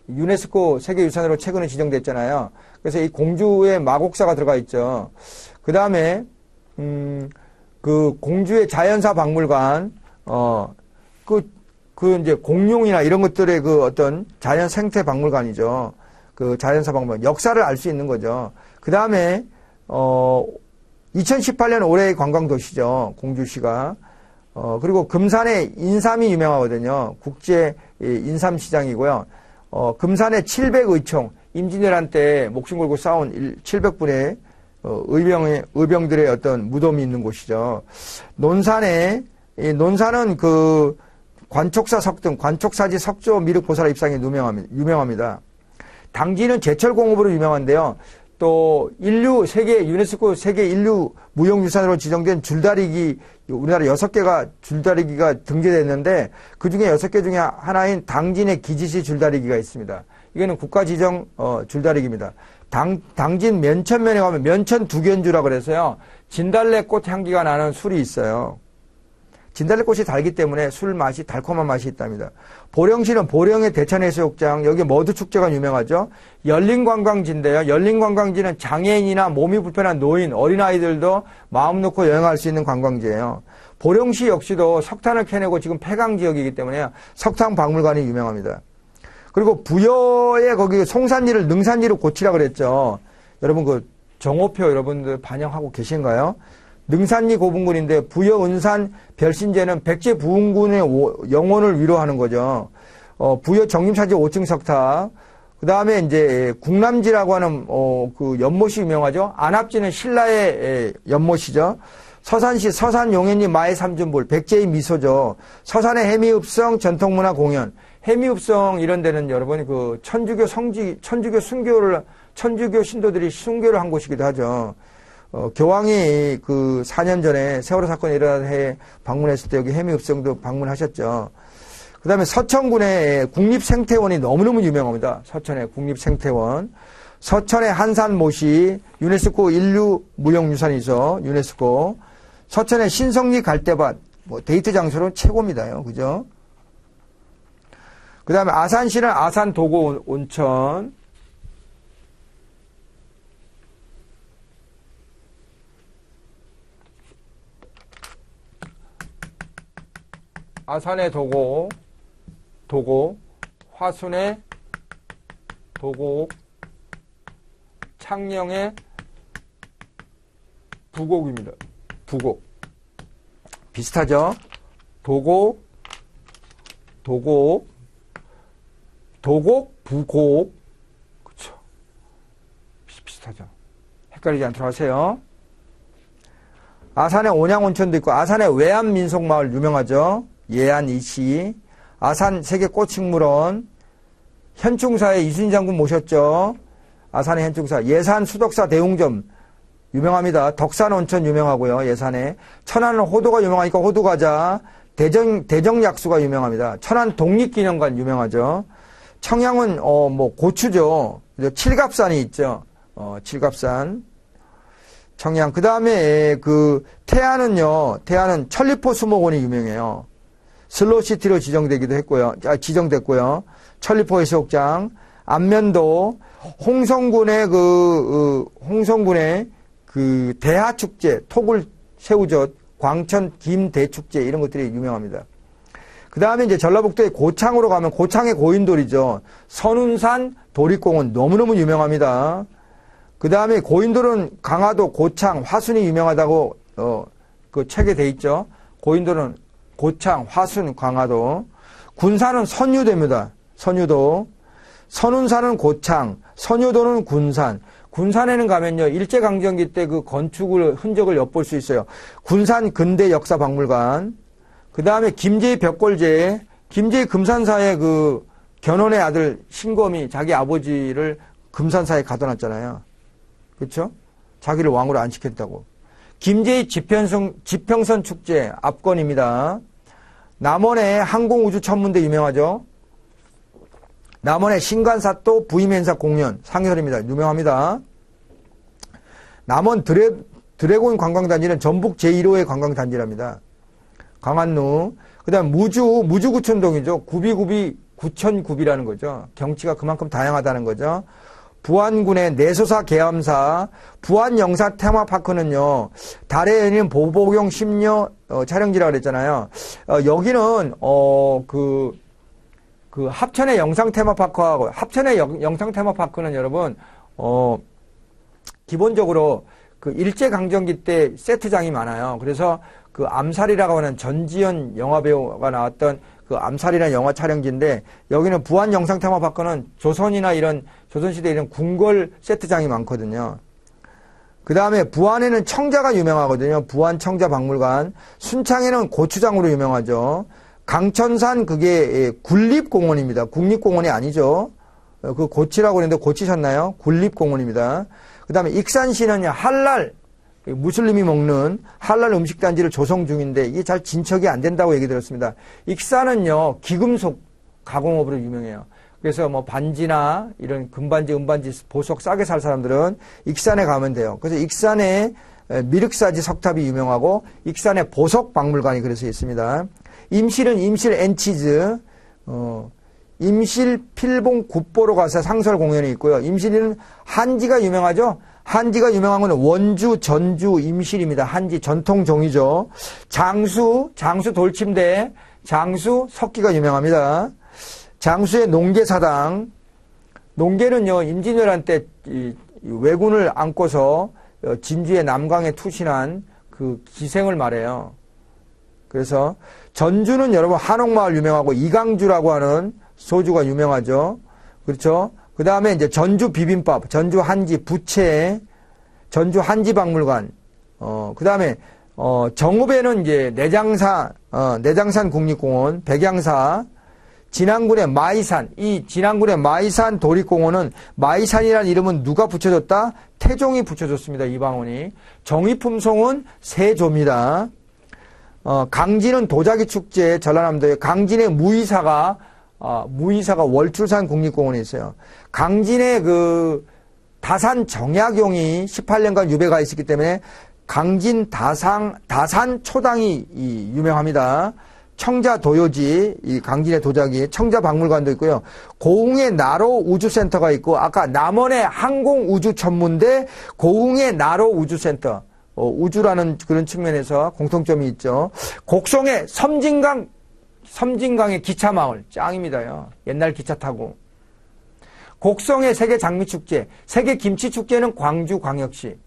[SPEAKER 1] 유네스코 세계유산으로 최근에 지정됐잖아요. 그래서 이 공주의 마곡사가 들어가 있죠. 그 다음에, 그 공주의 자연사 박물관, 이제 공룡이나 이런 것들의 그 어떤 자연 생태 박물관이죠. 그 자연사 박물관. 역사를 알 수 있는 거죠. 그 다음에, 2018년 올해의 관광도시죠. 공주시가. 그리고 금산에 인삼이 유명하거든요. 국제 인삼시장이고요. 금산에 700의총, 임진왜란 때 목숨 걸고 싸운 700분의 의병들의 어떤 무덤이 있는 곳이죠. 논산은 그 관촉사 석등, 관촉사지 석조 미륵 보살의 입상이 유명합니다. 당진은 제철공업으로 유명한데요. 또 유네스코 세계 인류 무형유산으로 지정된 줄다리기, 우리나라 6개가 줄다리기가 등재됐는데 그중에 6개 중에 하나인 당진의 기지시 줄다리기가 있습니다. 이거는 국가지정 줄다리기입니다. 당진 면천면에 가면 면천 두견주라 그래서요. 진달래꽃 향기가 나는 술이 있어요. 진달래꽃이 달기 때문에 술 맛이 달콤한 맛이 있답니다. 보령시는 보령의 대천해수욕장, 여기 머드축제가 유명하죠. 열린관광지인데요. 열린관광지는 장애인이나 몸이 불편한 노인, 어린아이들도 마음 놓고 여행할 수 있는 관광지예요. 보령시 역시도 석탄을 캐내고 지금 폐광지역이기 때문에 석탄 박물관이 유명합니다. 그리고 부여에 거기 송산리를 능산리로 고치라 그랬죠. 여러분 그 정오표 여러분들 반영하고 계신가요? 능산리 고분군인데 부여 은산 별신제는 백제 부흥군의 영혼을 위로하는 거죠. 부여 정림사지 5층 석탑. 그 다음에 이제 국남지라고 하는 그 연못이 유명하죠. 안압지는 신라의 연못이죠. 서산시 서산용현리 마의 삼준불 백제의 미소죠. 서산의 해미읍성 전통문화 공연. 해미읍성 이런 데는 여러분이 그 천주교 신도들이 순교를 한 곳이기도 하죠. 교황이 그 4년 전에 세월호 사건이 일어난 해에 방문했을 때 여기 해미읍성도 방문하셨죠. 그 다음에 서천군의 국립생태원이 너무너무 유명합니다. 서천의 국립생태원. 서천의 한산못이 유네스코 인류 무형유산이죠. 유네스코. 서천의 신성리 갈대밭. 뭐 데이트 장소는 최고입니다요. 그죠? 그 다음에 아산시는 아산 도고 온천. 아산의 도고, 화순의 도곡, 창녕의 부곡입니다. 부곡. 비슷하죠? 도곡, 부곡. 그쵸. 비슷하죠? 헷갈리지 않도록 하세요. 아산에 온양온천도 있고, 아산의 외암민속마을 유명하죠? 예안이시, 아산 세계꽃식물원, 현충사에 이순신 장군 모셨죠. 아산의 현충사, 예산 수덕사 대웅점 유명합니다. 덕산온천 유명하고요. 예산에 천안은 호도가 유명하니까 호두과자, 대정약수가 유명합니다. 천안 독립기념관 유명하죠. 청양은 뭐 고추죠. 칠갑산이 있죠. 칠갑산. 청양. 그 다음에 그 태안은 천리포 수목원이 유명해요. 슬로시티로 지정됐고요. 천리포 해수욕장, 안면도, 홍성군의 그 대하축제, 토굴 새우젓, 광천 김대축제 이런 것들이 유명합니다. 그 다음에 이제 전라북도의 고창으로 가면 고창의 고인돌이죠. 선운산 도립공원 너무너무 유명합니다. 그 다음에 고인돌은 강화도 고창 화순이 유명하다고 그 책에 돼 있죠. 고인돌은 고창, 화순, 강화도. 군산은 선유도입니다. 선유도. 선운산은 고창, 선유도는 군산. 군산에는 가면요, 일제강점기 때 그 흔적을 엿볼 수 있어요. 군산 근대 역사 박물관. 그 다음에 김제의 벽골제, 김제의 금산사의 그 견훤의 아들 신검이 자기 아버지를 금산사에 가둬놨잖아요. 그렇죠? 자기를 왕으로 안시켰다고. 김제의 지평선 축제 압권입니다. 남원의 항공우주천문대 유명하죠. 남원의 신관사또 부임행사 공연 상설입니다. 유명합니다. 남원 드래곤 관광단지는 전북 제1호의 관광단지랍니다. 강한루. 그 다음 무주구촌동이죠. 구비구비 구천굽이라는 거죠. 경치가 그만큼 다양하다는 거죠. 부안군의 내소사 계암사 부안영사 테마파크는요, 달의 연인 보복용 심려 촬영지라고 그랬잖아요. 여기는 그 합천의 영상 테마파크하고 합천의 영상 테마파크는 여러분 기본적으로 그 일제강점기 때 세트장이 많아요. 그래서 그 암살이라고 하는 전지현 영화배우가 나왔던 그 암살이라는 영화 촬영지인데, 여기는 부안 영상 테마파크는 조선이나 이런 조선시대 이런 궁궐 세트장이 많거든요. 그 다음에 부안에는 청자가 유명하거든요. 부안 청자박물관. 순창에는 고추장으로 유명하죠. 강천산 그게 군립공원입니다. 국립공원이 아니죠. 그 고치라고 그랬는데 고치셨나요? 군립공원입니다. 그 다음에 익산시는 할랄, 무슬림이 먹는 할랄 음식단지를 조성 중인데 이게 잘 진척이 안 된다고 얘기 들었습니다. 익산은요, 기금속 가공업으로 유명해요. 그래서 뭐 반지나 이런 금반지, 은반지, 보석 싸게 살 사람들은 익산에 가면 돼요. 그래서 익산에 미륵사지 석탑이 유명하고 익산에 보석 박물관이 그래서 있습니다. 임실은 임실 엔치즈, 임실 필봉 굿보로 가서 상설 공연이 있고요. 임실은 한지가 유명하죠. 한지가 유명한 건 원주, 전주, 임실입니다. 한지 전통 종이죠. 장수 돌침대, 장수 석기가 유명합니다. 장수의 농계사당, 농계는요, 임진왜란 때 왜군을 안고서 진주의 남강에 투신한 그 기생을 말해요. 그래서 전주는 여러분 한옥마을 유명하고 이강주라고 하는 소주가 유명하죠. 그렇죠? 그 다음에 이제 전주 비빔밥, 전주 한지 부채, 전주 한지 박물관, 그 다음에, 정읍에는 이제 내장산 국립공원, 백양사, 진안군의 마이산, 이 진안군의 마이산 도립공원은 마이산이라는 이름은 누가 붙여줬다? 태종이 붙여줬습니다. 이방원이. 정의품송은 세조입니다. 강진은 도자기 축제, 전라남도에 강진의 무의사가 월출산 국립공원에 있어요. 강진의 그 다산 정약용이 18년간 유배가 있었기 때문에 강진 다산 초당이 유명합니다. 청자 도요지, 이 강진의 도자기, 청자 박물관도 있고요. 고흥의 나로 우주센터가 있고, 아까 남원의 항공우주천문대, 고흥의 나로 우주센터, 우주라는 그런 측면에서 공통점이 있죠. 곡성의 섬진강의 기차마을, 짱입니다요. 옛날 기차 타고. 곡성의 세계 장미축제, 세계 김치축제는 광주광역시.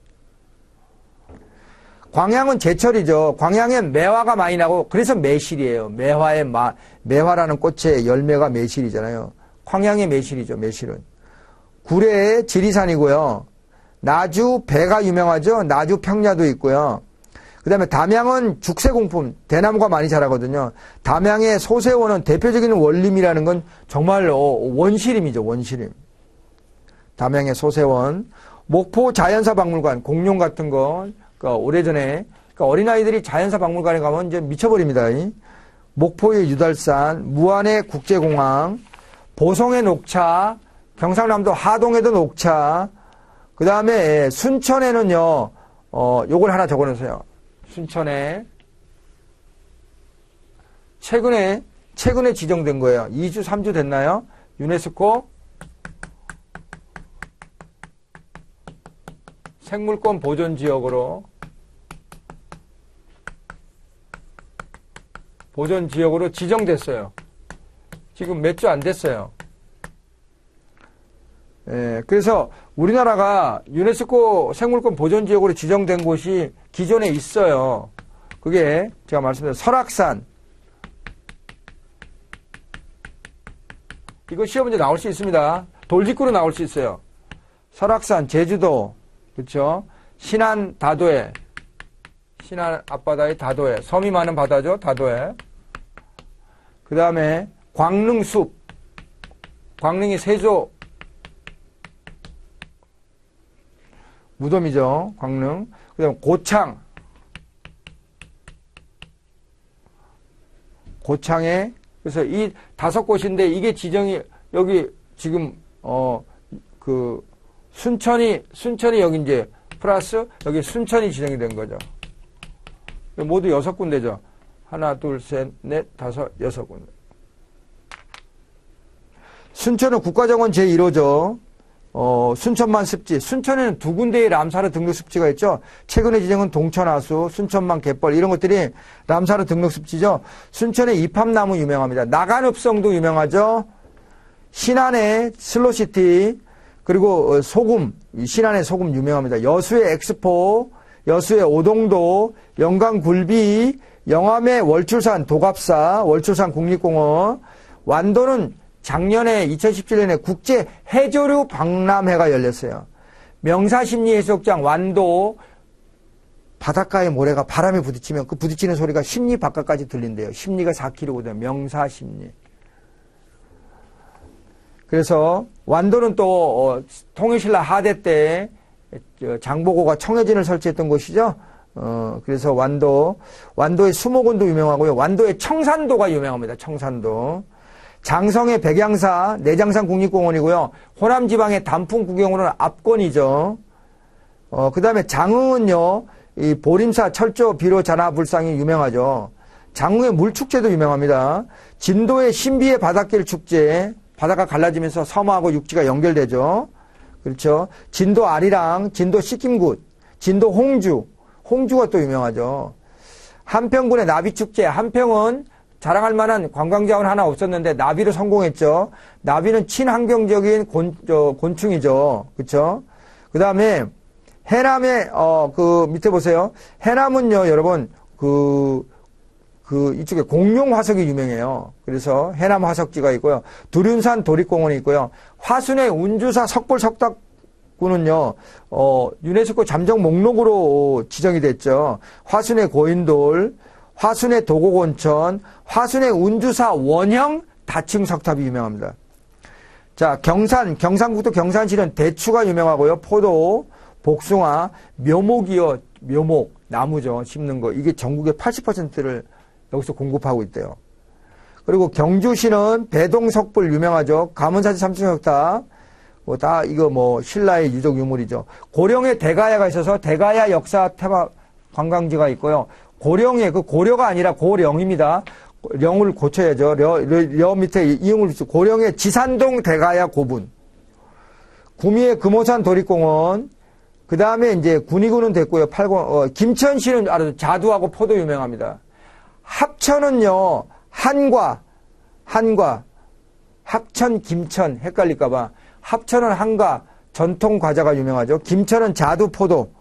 [SPEAKER 1] 광양은 제철이죠. 광양에 매화가 많이 나고, 그래서 매실이에요. 매화라는 꽃의 열매가 매실이잖아요. 광양의 매실이죠, 매실은. 구례의 지리산이고요. 나주 배가 유명하죠. 나주 평야도 있고요. 그 다음에 담양은 죽새공품, 대나무가 많이 자라거든요. 담양의 소세원은 대표적인 원림이라는 건 정말 원시림이죠, 원시림. 담양의 소세원. 목포 자연사 박물관, 공룡 같은 거, 오래전에, 어린아이들이 자연사 박물관에 가면 이제 미쳐버립니다. 목포의 유달산, 무안의 국제공항, 보성의 녹차, 경상남도 하동에도 녹차, 그 다음에 순천에는요, 요걸 하나 적어놓으세요. 순천에 최근에 지정된 거예요. 2주, 3주 됐나요? 유네스코 생물권 보존지역으로 지정됐어요. 지금 몇 주 안 됐어요. 그래서 우리나라가 유네스코 생물권 보존지역으로 지정된 곳이 기존에 있어요. 그게 제가 말씀드린 설악산. 이거 시험 문제 나올 수 있습니다. 돌직구로 나올 수 있어요. 설악산, 제주도, 그렇죠? 신안 다도해, 신안 앞바다의 다도해, 섬이 많은 바다죠, 다도해. 그 다음에 광릉숲, 광릉이 세조 무덤이죠, 광릉. 그 다음에 고창에, 그래서 이 5곳인데 이게 지정이, 여기 지금, 순천이 여기 이제 플러스 여기 순천이 지정이 된 거죠. 모두 6군데죠. 하나, 둘, 셋, 넷, 다섯, 6군데. 순천은 국가정원 제1호죠. 순천만 습지. 순천에는 두 군데의 람사르 등록 습지가 있죠. 최근에 지정은 동천하수, 순천만 갯벌 이런 것들이 람사르 등록 습지죠. 순천의 이팝나무 유명합니다. 나간읍성도 유명하죠. 신안의 슬로시티 그리고 소금, 신안의 소금 유명합니다. 여수의 엑스포, 여수의 오동도, 영광 굴비, 영암의 월출산 도갑사, 월출산 국립공원, 완도는 작년에 2017년에 국제 해조류 박람회가 열렸어요. 명사심리해수욕장 완도 바닷가의 모래가 바람에 부딪히면 그 부딪히는 소리가 심리 바깥까지 들린대요. 심리가 4km거든요. 명사심리. 그래서 완도는 또 통일신라 하대 때 장보고가 청해진을 설치했던 곳이죠. 그래서 완도의 수목원도 유명하고요. 완도의 청산도가 유명합니다. 청산도. 장성의 백양사, 내장산 국립공원이고요. 호남 지방의 단풍 구경으로는 압권이죠. 그 다음에 장흥은요, 이 보림사 철조 비로 잔화불상이 유명하죠. 장흥의 물축제도 유명합니다. 진도의 신비의 바닷길 축제, 바다가 갈라지면서 섬하고 육지가 연결되죠. 그렇죠. 진도 아리랑, 진도 식김굿, 진도 홍주가 또 유명하죠. 한평군의 나비축제, 한평은 자랑할 만한 관광자원 하나 없었는데 나비로 성공했죠. 나비는 친환경적인 곤충이죠. 그렇죠? 그다음에 해남의 그 밑에 보세요. 해남은요, 여러분 이쪽에 공룡 화석이 유명해요. 그래서 해남 화석지가 있고요. 두륜산 도립공원이 있고요. 화순의 운주사 석불 석탑군은요, 유네스코 잠정 목록으로 지정이 됐죠. 화순의 고인돌, 화순의 도곡온천, 화순의 운주사 원형 다층 석탑이 유명합니다. 자, 경상북도 경산시는 대추가 유명하고요. 포도, 복숭아, 묘목이요. 묘목, 나무죠. 심는 거. 이게 전국의 80%를 여기서 공급하고 있대요. 그리고 경주시는 배동석불 유명하죠. 가문사지 삼층석탑. 이거 신라의 유적 유물이죠. 고령에 대가야가 있어서 대가야 역사 테마 관광지가 있고요. 고령에, 고려가 아니라 고령입니다. 령을 고쳐야죠. 려 밑에 이응을 붙이고. 고령의 지산동 대가야 고분. 구미의 금오산 도립공원. 그 다음에 이제 군위군은 됐고요. 김천시는 알아서 자두하고 포도 유명합니다. 합천은요, 합천, 김천, 헷갈릴까봐. 합천은 한과, 전통 과자가 유명하죠. 김천은 자두, 포도.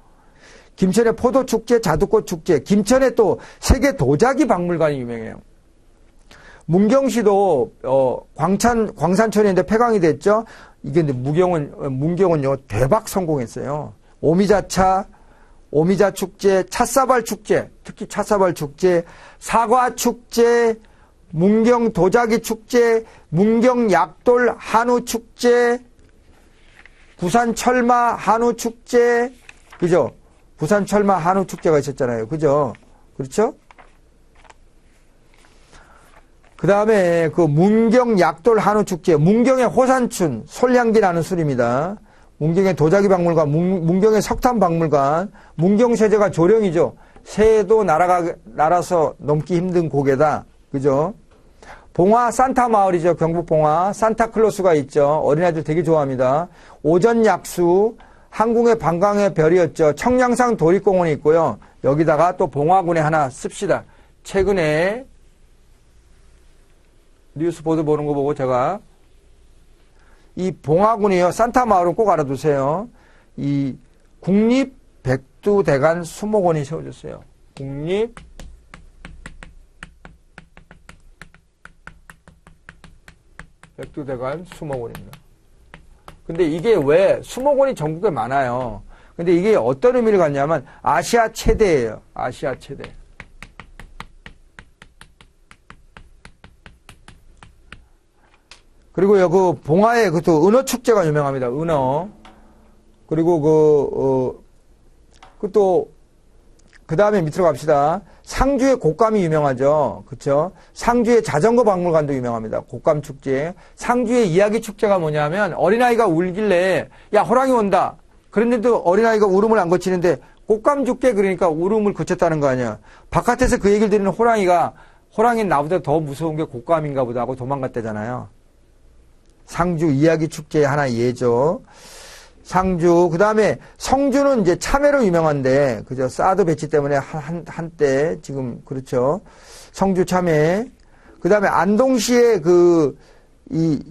[SPEAKER 1] 김천의 포도축제, 자두꽃 축제. 김천에 또 세계 도자기 박물관이 유명해요. 문경시도, 광산촌인데 폐광이 됐죠. 이게 근데 문경은요, 대박 성공했어요. 오미자 축제, 찻사발 축제, 특히 찻사발 축제, 사과 축제, 문경 도자기 축제, 문경 약돌 한우 축제, 부산 철마 한우 축제, 그죠? 부산 철마 한우 축제가 있었잖아요. 그죠? 그렇죠? 그 다음에 문경 약돌 한우 축제, 문경의 호산춘, 솔향기 나는 술입니다. 문경의 도자기 박물관, 문경의 석탄 박물관, 문경 세제가 조령이죠. 새도 날아서 넘기 힘든 고개다. 그죠? 봉화 산타 마을이죠. 경북 봉화. 산타클로스가 있죠. 어린아이들 되게 좋아합니다. 오전 약수, 한국의 관광의 별이었죠. 청량산 도립공원이 있고요. 여기다가 또 봉화군에 하나 씁시다. 최근에 뉴스 보도 보는 거 보고 제가 이 봉화군이요. 산타 마을은 꼭 알아두세요. 이 국립 백두대간 수목원이 세워졌어요. 국립 백두대간 수목원입니다. 근데 이게 왜 수목원이 전국에 많아요. 근데 이게 어떤 의미를 갖냐면 아시아 최대예요. 아시아 최대. 그리고요, 봉화에 또 은어 축제가 유명합니다. 은어. 그리고 그 다음에 밑으로 갑시다. 상주의 곶감이 유명하죠. 그쵸? 상주의 자전거 박물관도 유명합니다. 곶감 축제. 상주의 이야기 축제가 뭐냐면 어린아이가 울길래 야, 호랑이 온다. 그런데도 어린아이가 울음을 안 거치는데 곶감 축제 그러니까 울음을 그쳤다는 거 아니야. 바깥에서 그 얘기를 들으는 호랑이는 나보다 더 무서운 게 곶감인가 보다 하고 도망갔다잖아요. 상주 이야기 축제의 하나의 예죠. 상주, 그 다음에 성주는 이제 참외로 유명한데, 그죠? 사드 배치 때문에 한때, 지금, 그렇죠. 성주 참외. 그 다음에 안동시의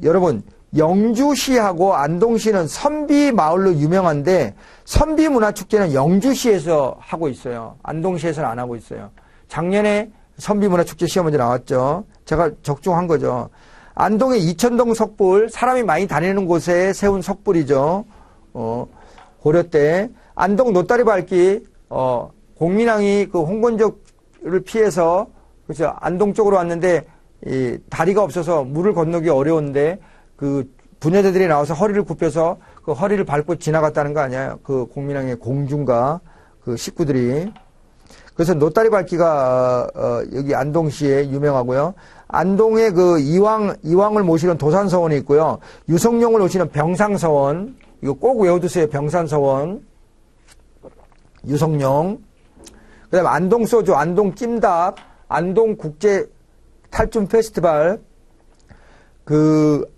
[SPEAKER 1] 여러분, 영주시하고 안동시는 선비 마을로 유명한데, 선비 문화축제는 영주시에서 하고 있어요. 안동시에서는 안 하고 있어요. 작년에 선비 문화축제 시험 문제 나왔죠. 제가 적중한 거죠. 안동의 이천동 석불, 사람이 많이 다니는 곳에 세운 석불이죠. 고려 때 안동 노다리 밟기 공민왕이 그 홍건적을 피해서 그렇죠 안동 쪽으로 왔는데 이 다리가 없어서 물을 건너기 어려운데 그 부녀자들이 나와서 허리를 굽혀서 그 허리를 밟고 지나갔다는 거 아니에요? 그 공민왕의 공중과 그 식구들이. 그래서 노다리 밟기가 여기 안동시에 유명하고요. 안동에 그 이왕을 모시는 도산서원이 있고요. 유성룡을 모시는 병상서원. 이거 꼭 외워두세요. 병산서원, 유성룡. 그 다음에 안동소주, 안동찜닭, 안동국제 탈춤 페스티벌,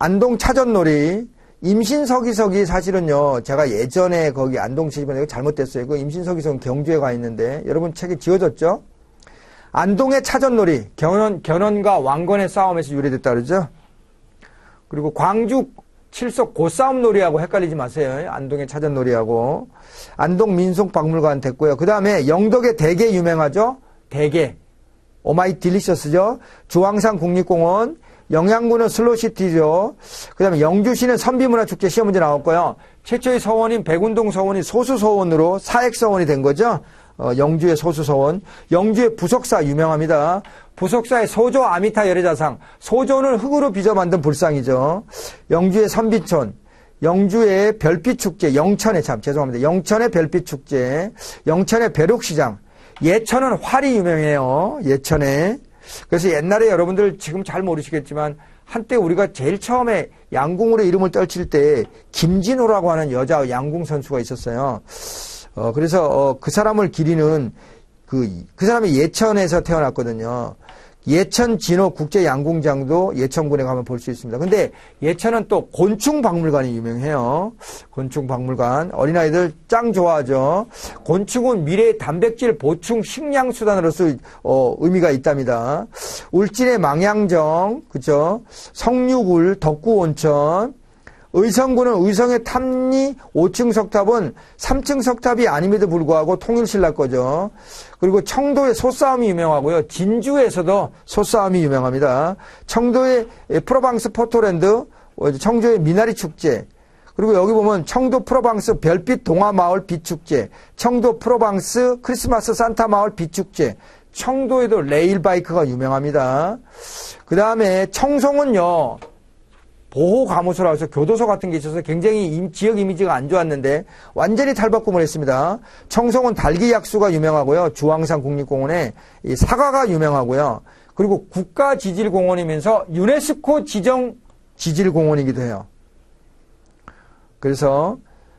[SPEAKER 1] 안동차전놀이, 임신서기석이 사실은요, 제가 예전에 거기 안동시집에 이거 잘못됐어요. 그 임신서기석은 경주에 가 있는데, 여러분 책에 지워졌죠? 안동의 차전놀이, 견훤과 왕건의 싸움에서 유래됐다 그러죠? 그리고 광주 칠석 고싸움놀이하고 헷갈리지 마세요. 안동의 차전놀이하고. 안동민속박물관 됐고요. 그 다음에 영덕의 대게 유명하죠? 대게. 오마이 딜리셔스죠? 주황산 국립공원. 영양군은 슬로시티죠. 그 다음에 영주시는 선비문화축제 시험 문제 나왔고요. 최초의 서원인 백운동 서원이 소수서원으로 사액서원이 된 거죠. 영주의 소수서원. 영주의 부석사 유명합니다. 부석사의 소조 아미타 열애자상. 소조는 흙으로 빚어 만든 불상이죠. 영주의 선비촌. 영주의 별빛축제. 영천의 별빛축제. 영천의 벼룩시장. 예천은 활이 유명해요. 예천에. 그래서 옛날에 여러분들 지금 잘 모르시겠지만 한때 우리가 제일 처음에 양궁으로 이름을 떨칠 때 김진호라고 하는 여자 양궁 선수가 있었어요. 그래서 그 사람을 기리는 그 사람이 예천에서 태어났거든요. 예천 진호 국제 양궁장도 예천군에 가면 볼 수 있습니다. 근데 예천은 또 곤충박물관이 유명해요. 곤충박물관. 어린아이들 짱 좋아하죠. 곤충은 미래의 단백질 보충 식량 수단으로서 의미가 있답니다. 울진의 망양정, 그죠? 성류굴, 덕구온천. 의성군은 의성의 탑리 5층 석탑은 3층 석탑이 아님에도 불구하고 통일신라 거죠. 그리고 청도의 소싸움이 유명하고요. 진주에서도 소싸움이 유명합니다. 청도의 프로방스 포토랜드, 청주의 미나리 축제, 그리고 여기 보면 청도 프로방스 별빛 동화마을 빛축제, 청도 프로방스 크리스마스 산타마을 빛축제, 청도에도 레일바이크가 유명합니다. 그 다음에 청송은요, 보호감호소라고 해서 교도소 같은 게 있어서 굉장히 지역 이미지가 안 좋았는데 완전히 탈바꿈을 했습니다. 청송은 달기약수가 유명하고요. 주황산 국립공원에 이 사과가 유명하고요. 그리고 국가지질공원이면서 유네스코 지정 지질공원이기도 해요. 그래서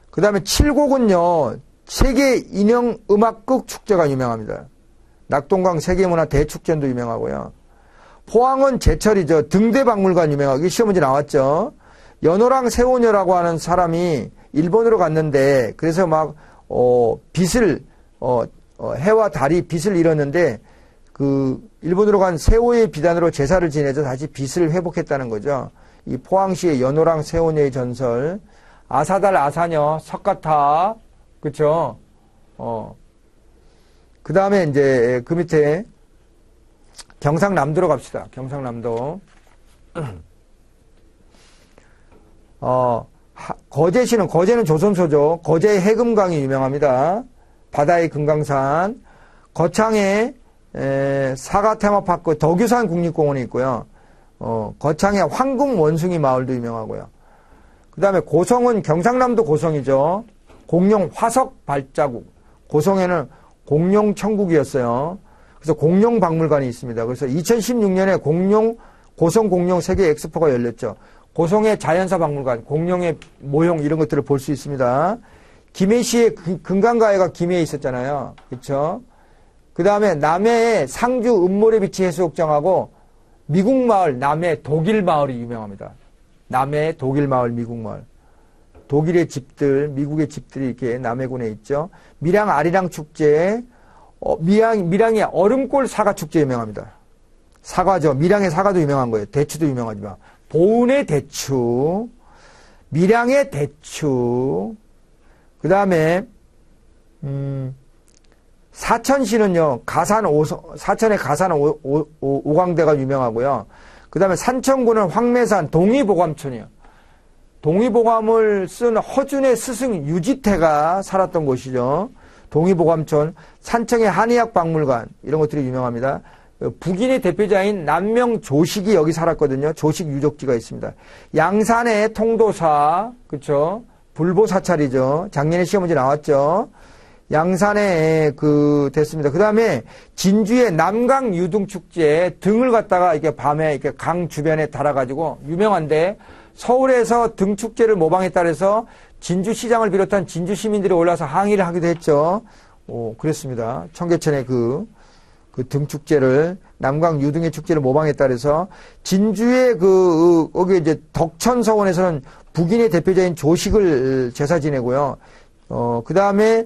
[SPEAKER 1] 그 다음에 칠곡은요. 세계 인형음악극 축제가 유명합니다. 낙동강 세계문화 대축전도 유명하고요. 포항은 제철이죠. 등대박물관 유명하고 시험 문제 나왔죠. 연호랑 세오녀라고 하는 사람이 일본으로 갔는데 그래서 막 해와 달이 빛을 잃었는데 그 일본으로 간 세오의 비단으로 제사를 지내서 다시 빛을 회복했다는 거죠. 이 포항시의 연호랑 세오녀의 전설. 아사달 아사녀 석가탑 그렇죠. 그 다음에 이제 그 밑에 경상남도로 갑시다. 경상남도. 거제는 조선소죠. 거제의 해금강이 유명합니다. 바다의 금강산. 거창에 사과 테마파크 덕유산 국립공원이 있고요. 거창에 황금 원숭이 마을도 유명하고요. 그 다음에 고성은 경상남도 고성이죠. 공룡 화석 발자국. 고성에는 공룡 천국이었어요. 그래서 공룡 박물관이 있습니다. 그래서 2016년에 고성 공룡 세계 엑스포가 열렸죠. 고성의 자연사 박물관, 공룡의 모형 이런 것들을 볼 수 있습니다. 김해시의 금강가해가 김해에 있었잖아요. 그렇죠? 그 다음에 남해의 상주 음모래비치 해수욕장하고 미국마을 남해 독일마을이 유명합니다. 남해 독일 마을, 미국 마을. 독일의 집들, 미국의 집들이 이렇게 남해군에 있죠. 밀양 아리랑 축제, 밀양의 얼음골 사과 축제 유명합니다. 사과죠. 밀양의 사과도 유명한 거예요. 대추도 유명하지만. 보은의 대추, 밀양의 대추, 그 다음에, 사천시는요, 사천의 가산 오광대가 유명하고요. 그 다음에 산천군은 황매산 동의보감촌이요. 동의보감을 쓴 허준의 스승 유지태가 살았던 곳이죠. 동의보감촌, 산청의 한의학박물관, 이런 것들이 유명합니다. 북인의 대표자인 남명 조식이 여기 살았거든요. 조식 유적지가 있습니다. 양산의 통도사, 그쵸? 불보사찰이죠. 작년에 시험 문제 나왔죠. 양산에 됐습니다. 그 다음에 진주의 남강 유등축제 등을 갖다가 이렇게 밤에 이렇게 강 주변에 달아가지고 유명한데 서울에서 등축제를 모방했다 그래서 진주시장을 비롯한 진주 시민들이 올라서 항의를 하기도 했죠. 그랬습니다. 청계천의 그 등축제를 남강 유등의 축제를 모방했다 그래서 진주의 거기 이제 덕천서원에서는 북인의 대표자인 조식을 제사 지내고요. 그 다음에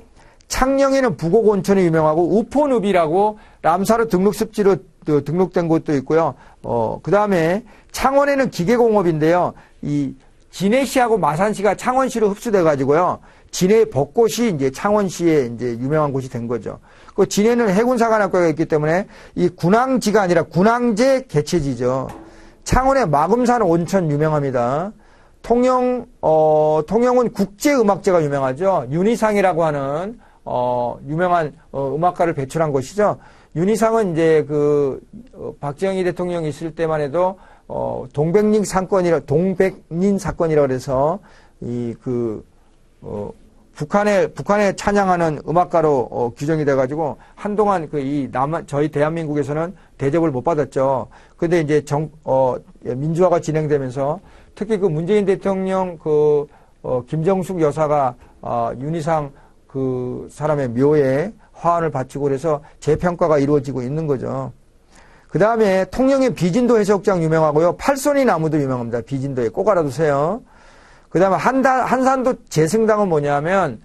[SPEAKER 1] 창녕에는 부곡온천이 유명하고 우포늪이라고 람사르 등록습지로 등록된 곳도 있고요. 그 다음에 창원에는 기계공업인데요. 이 진해시하고 마산시가 창원시로 흡수돼 가지고요. 진해 벚꽃이 이제 창원시에 이제 유명한 곳이 된 거죠. 그 진해는 해군사관학과가 있기 때문에 이 군항지가 아니라 군항제 개체지죠. 창원의 마금산 온천 유명합니다. 통영은 국제음악제가 유명하죠. 윤희상이라고 하는 유명한 음악가를 배출한 곳이죠. 윤희상은 이제 박정희 대통령이 있을 때만 해도 동백린 사건이라고 해서 북한에 찬양하는 음악가로 규정이 돼가지고 한동안 저희 대한민국에서는 대접을 못 받았죠. 근데 이제 민주화가 진행되면서 특히 문재인 대통령 김정숙 여사가 윤희상 사람의 묘에 화환을 바치고 그래서 재평가가 이루어지고 있는 거죠. 그 다음에 통영의 비진도 해수욕장 유명하고요. 팔손이 나무도 유명합니다. 비진도에 꼭 알아두세요. 그 다음에 한산도 재승당은 뭐냐면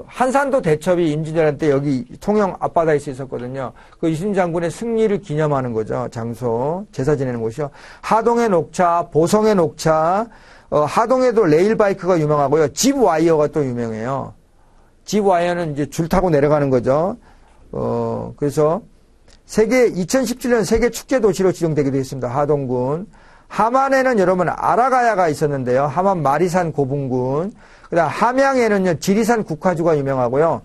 [SPEAKER 1] 한산도 대첩이 임진왜란 때 여기 통영 앞바다에서 있었거든요. 이순신 장군의 승리를 기념하는 거죠. 장소 제사 지내는 곳이요. 하동의 녹차, 보성의 녹차, 하동에도 레일바이크가 유명하고요. 집와이어가 또 유명해요. 집와이어는 이제 줄 타고 내려가는 거죠. 그래서 2017년 세계 축제 도시로 지정되기도 했습니다. 하동군. 함안에는 여러분 아라가야가 있었는데요. 함안 마리산 고분군. 그다음 함양에는요 지리산 국화주가 유명하고요.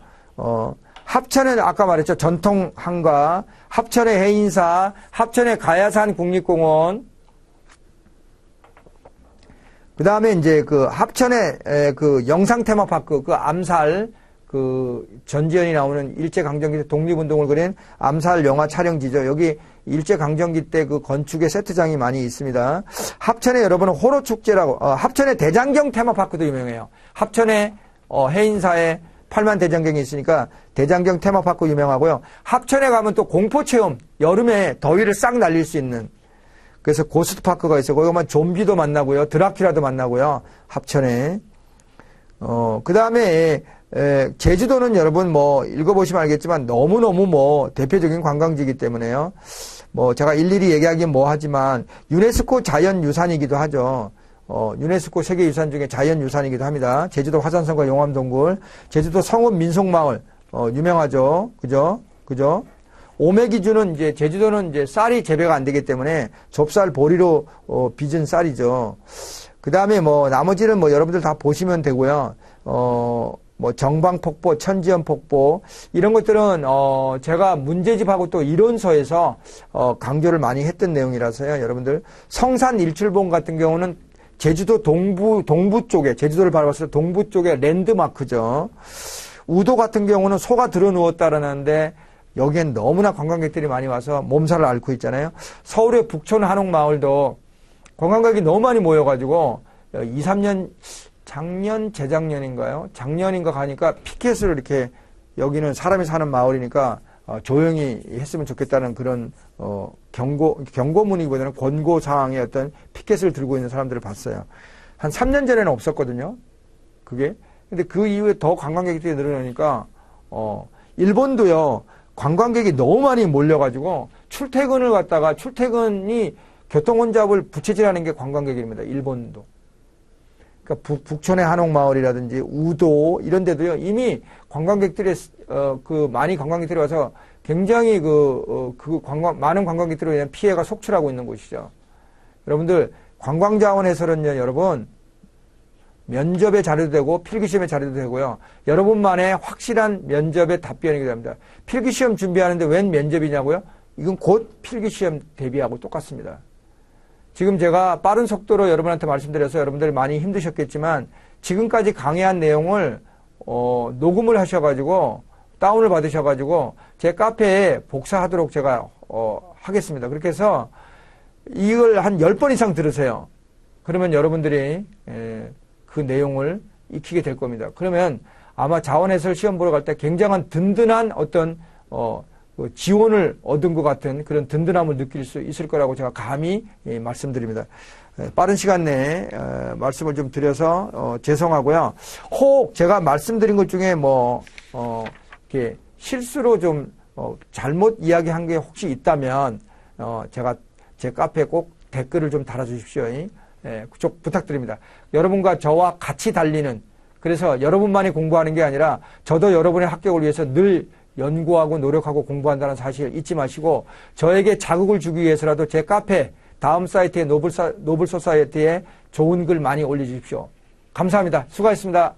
[SPEAKER 1] 합천은 아까 말했죠. 전통 한가, 합천의 해인사, 합천의 가야산 국립공원. 그다음에 이제 합천의 영상 테마파크, 암살 전지현이 나오는 일제강점기 때 독립운동을 그린 암살 영화 촬영지죠. 여기 일제강점기 때 건축의 세트장이 많이 있습니다. 합천에 여러분은 호로축제라고, 합천의 대장경 테마파크도 유명해요. 합천의 해인사에 8만 대장경이 있으니까 대장경 테마파크 유명하고요. 합천에 가면 또 공포체험, 여름에 더위를 싹 날릴 수 있는, 그래서 고스트파크가 있어요. 거기 가면 좀비도 만나고요. 드라큘라도 만나고요. 합천에. 그 다음에 제주도는 여러분 읽어보시면 알겠지만 너무너무 대표적인 관광지이기 때문에요. 제가 일일이 얘기하기는 하지만 유네스코 자연유산이기도 하죠. 유네스코 세계유산 중에 자연유산이기도 합니다. 제주도 화산섬과 용암동굴, 제주도 성읍 민속마을, 유명하죠. 그죠? 오메기주는 제주도는 쌀이 재배가 안 되기 때문에 좁쌀 보리로 빚은 쌀이죠. 그 다음에 나머지는 여러분들 다 보시면 되고요. 정방폭포, 천지연폭포, 이런 것들은, 제가 문제집하고 또 이론서에서, 강조를 많이 했던 내용이라서요. 여러분들, 성산 일출봉 같은 경우는 제주도 동부 쪽에, 제주도를 바라봤을 때 동부 쪽에 랜드마크죠. 우도 같은 경우는 소가 들어 누웠다라는데, 여기엔 너무나 관광객들이 많이 와서 몸살을 앓고 있잖아요. 서울의 북촌 한옥마을도 관광객이 너무 많이 모여가지고, 2, 3년, 재작년인가요? 작년인가 가니까 피켓을 이렇게, 여기는 사람이 사는 마을이니까, 조용히 했으면 좋겠다는 그런 경고문이보다는 권고사항의 어떤 피켓을 들고 있는 사람들을 봤어요. 한 3년 전에는 없었거든요. 그게. 근데 그 이후에 더 관광객들이 늘어나니까 일본도요. 관광객이 너무 많이 몰려가지고 출퇴근이 교통혼잡을 부채질하는 게 관광객입니다. 일본도. 그러니까 북촌의 한옥마을이라든지 우도 이런 데도요. 이미 관광객들이 많이 관광객들이 와서 굉장히 많은 관광객들로 인한 피해가 속출하고 있는 곳이죠. 여러분들 관광자원에서는요. 여러분 면접에 자료도 되고 필기시험에 자료도 되고요. 여러분만의 확실한 면접의 답변이 됩니다. 필기시험 준비하는데 웬 면접이냐고요? 이건 곧 필기시험 대비하고 똑같습니다. 지금 제가 빠른 속도로 여러분한테 말씀드려서 여러분들이 많이 힘드셨겠지만 지금까지 강의한 내용을 녹음을 하셔가지고 다운을 받으셔가지고 제 카페에 복사하도록 제가 하겠습니다. 그렇게 해서 이걸 한 10번 이상 들으세요. 그러면 여러분들이 그 내용을 익히게 될 겁니다. 그러면 아마 자원해설 시험 보러 갈 때 굉장한 든든한 어떤 지원을 얻은 것 같은 그런 든든함을 느낄 수 있을 거라고 제가 감히 말씀드립니다. 빠른 시간 내에 말씀을 좀 드려서 죄송하고요. 혹 제가 말씀드린 것 중에 이렇게 실수로 좀 잘못 이야기한 게 혹시 있다면 제가 제 카페에 꼭 댓글을 좀 달아주십시오. 그쪽 부탁드립니다. 여러분과 저와 같이 달리는, 그래서 여러분만이 공부하는 게 아니라 저도 여러분의 합격을 위해서 늘 연구하고 노력하고 공부한다는 사실 잊지 마시고 저에게 자극을 주기 위해서라도 제 카페 다음 사이트에 노블소사이어티에 좋은 글 많이 올려주십시오. 감사합니다. 수고하셨습니다.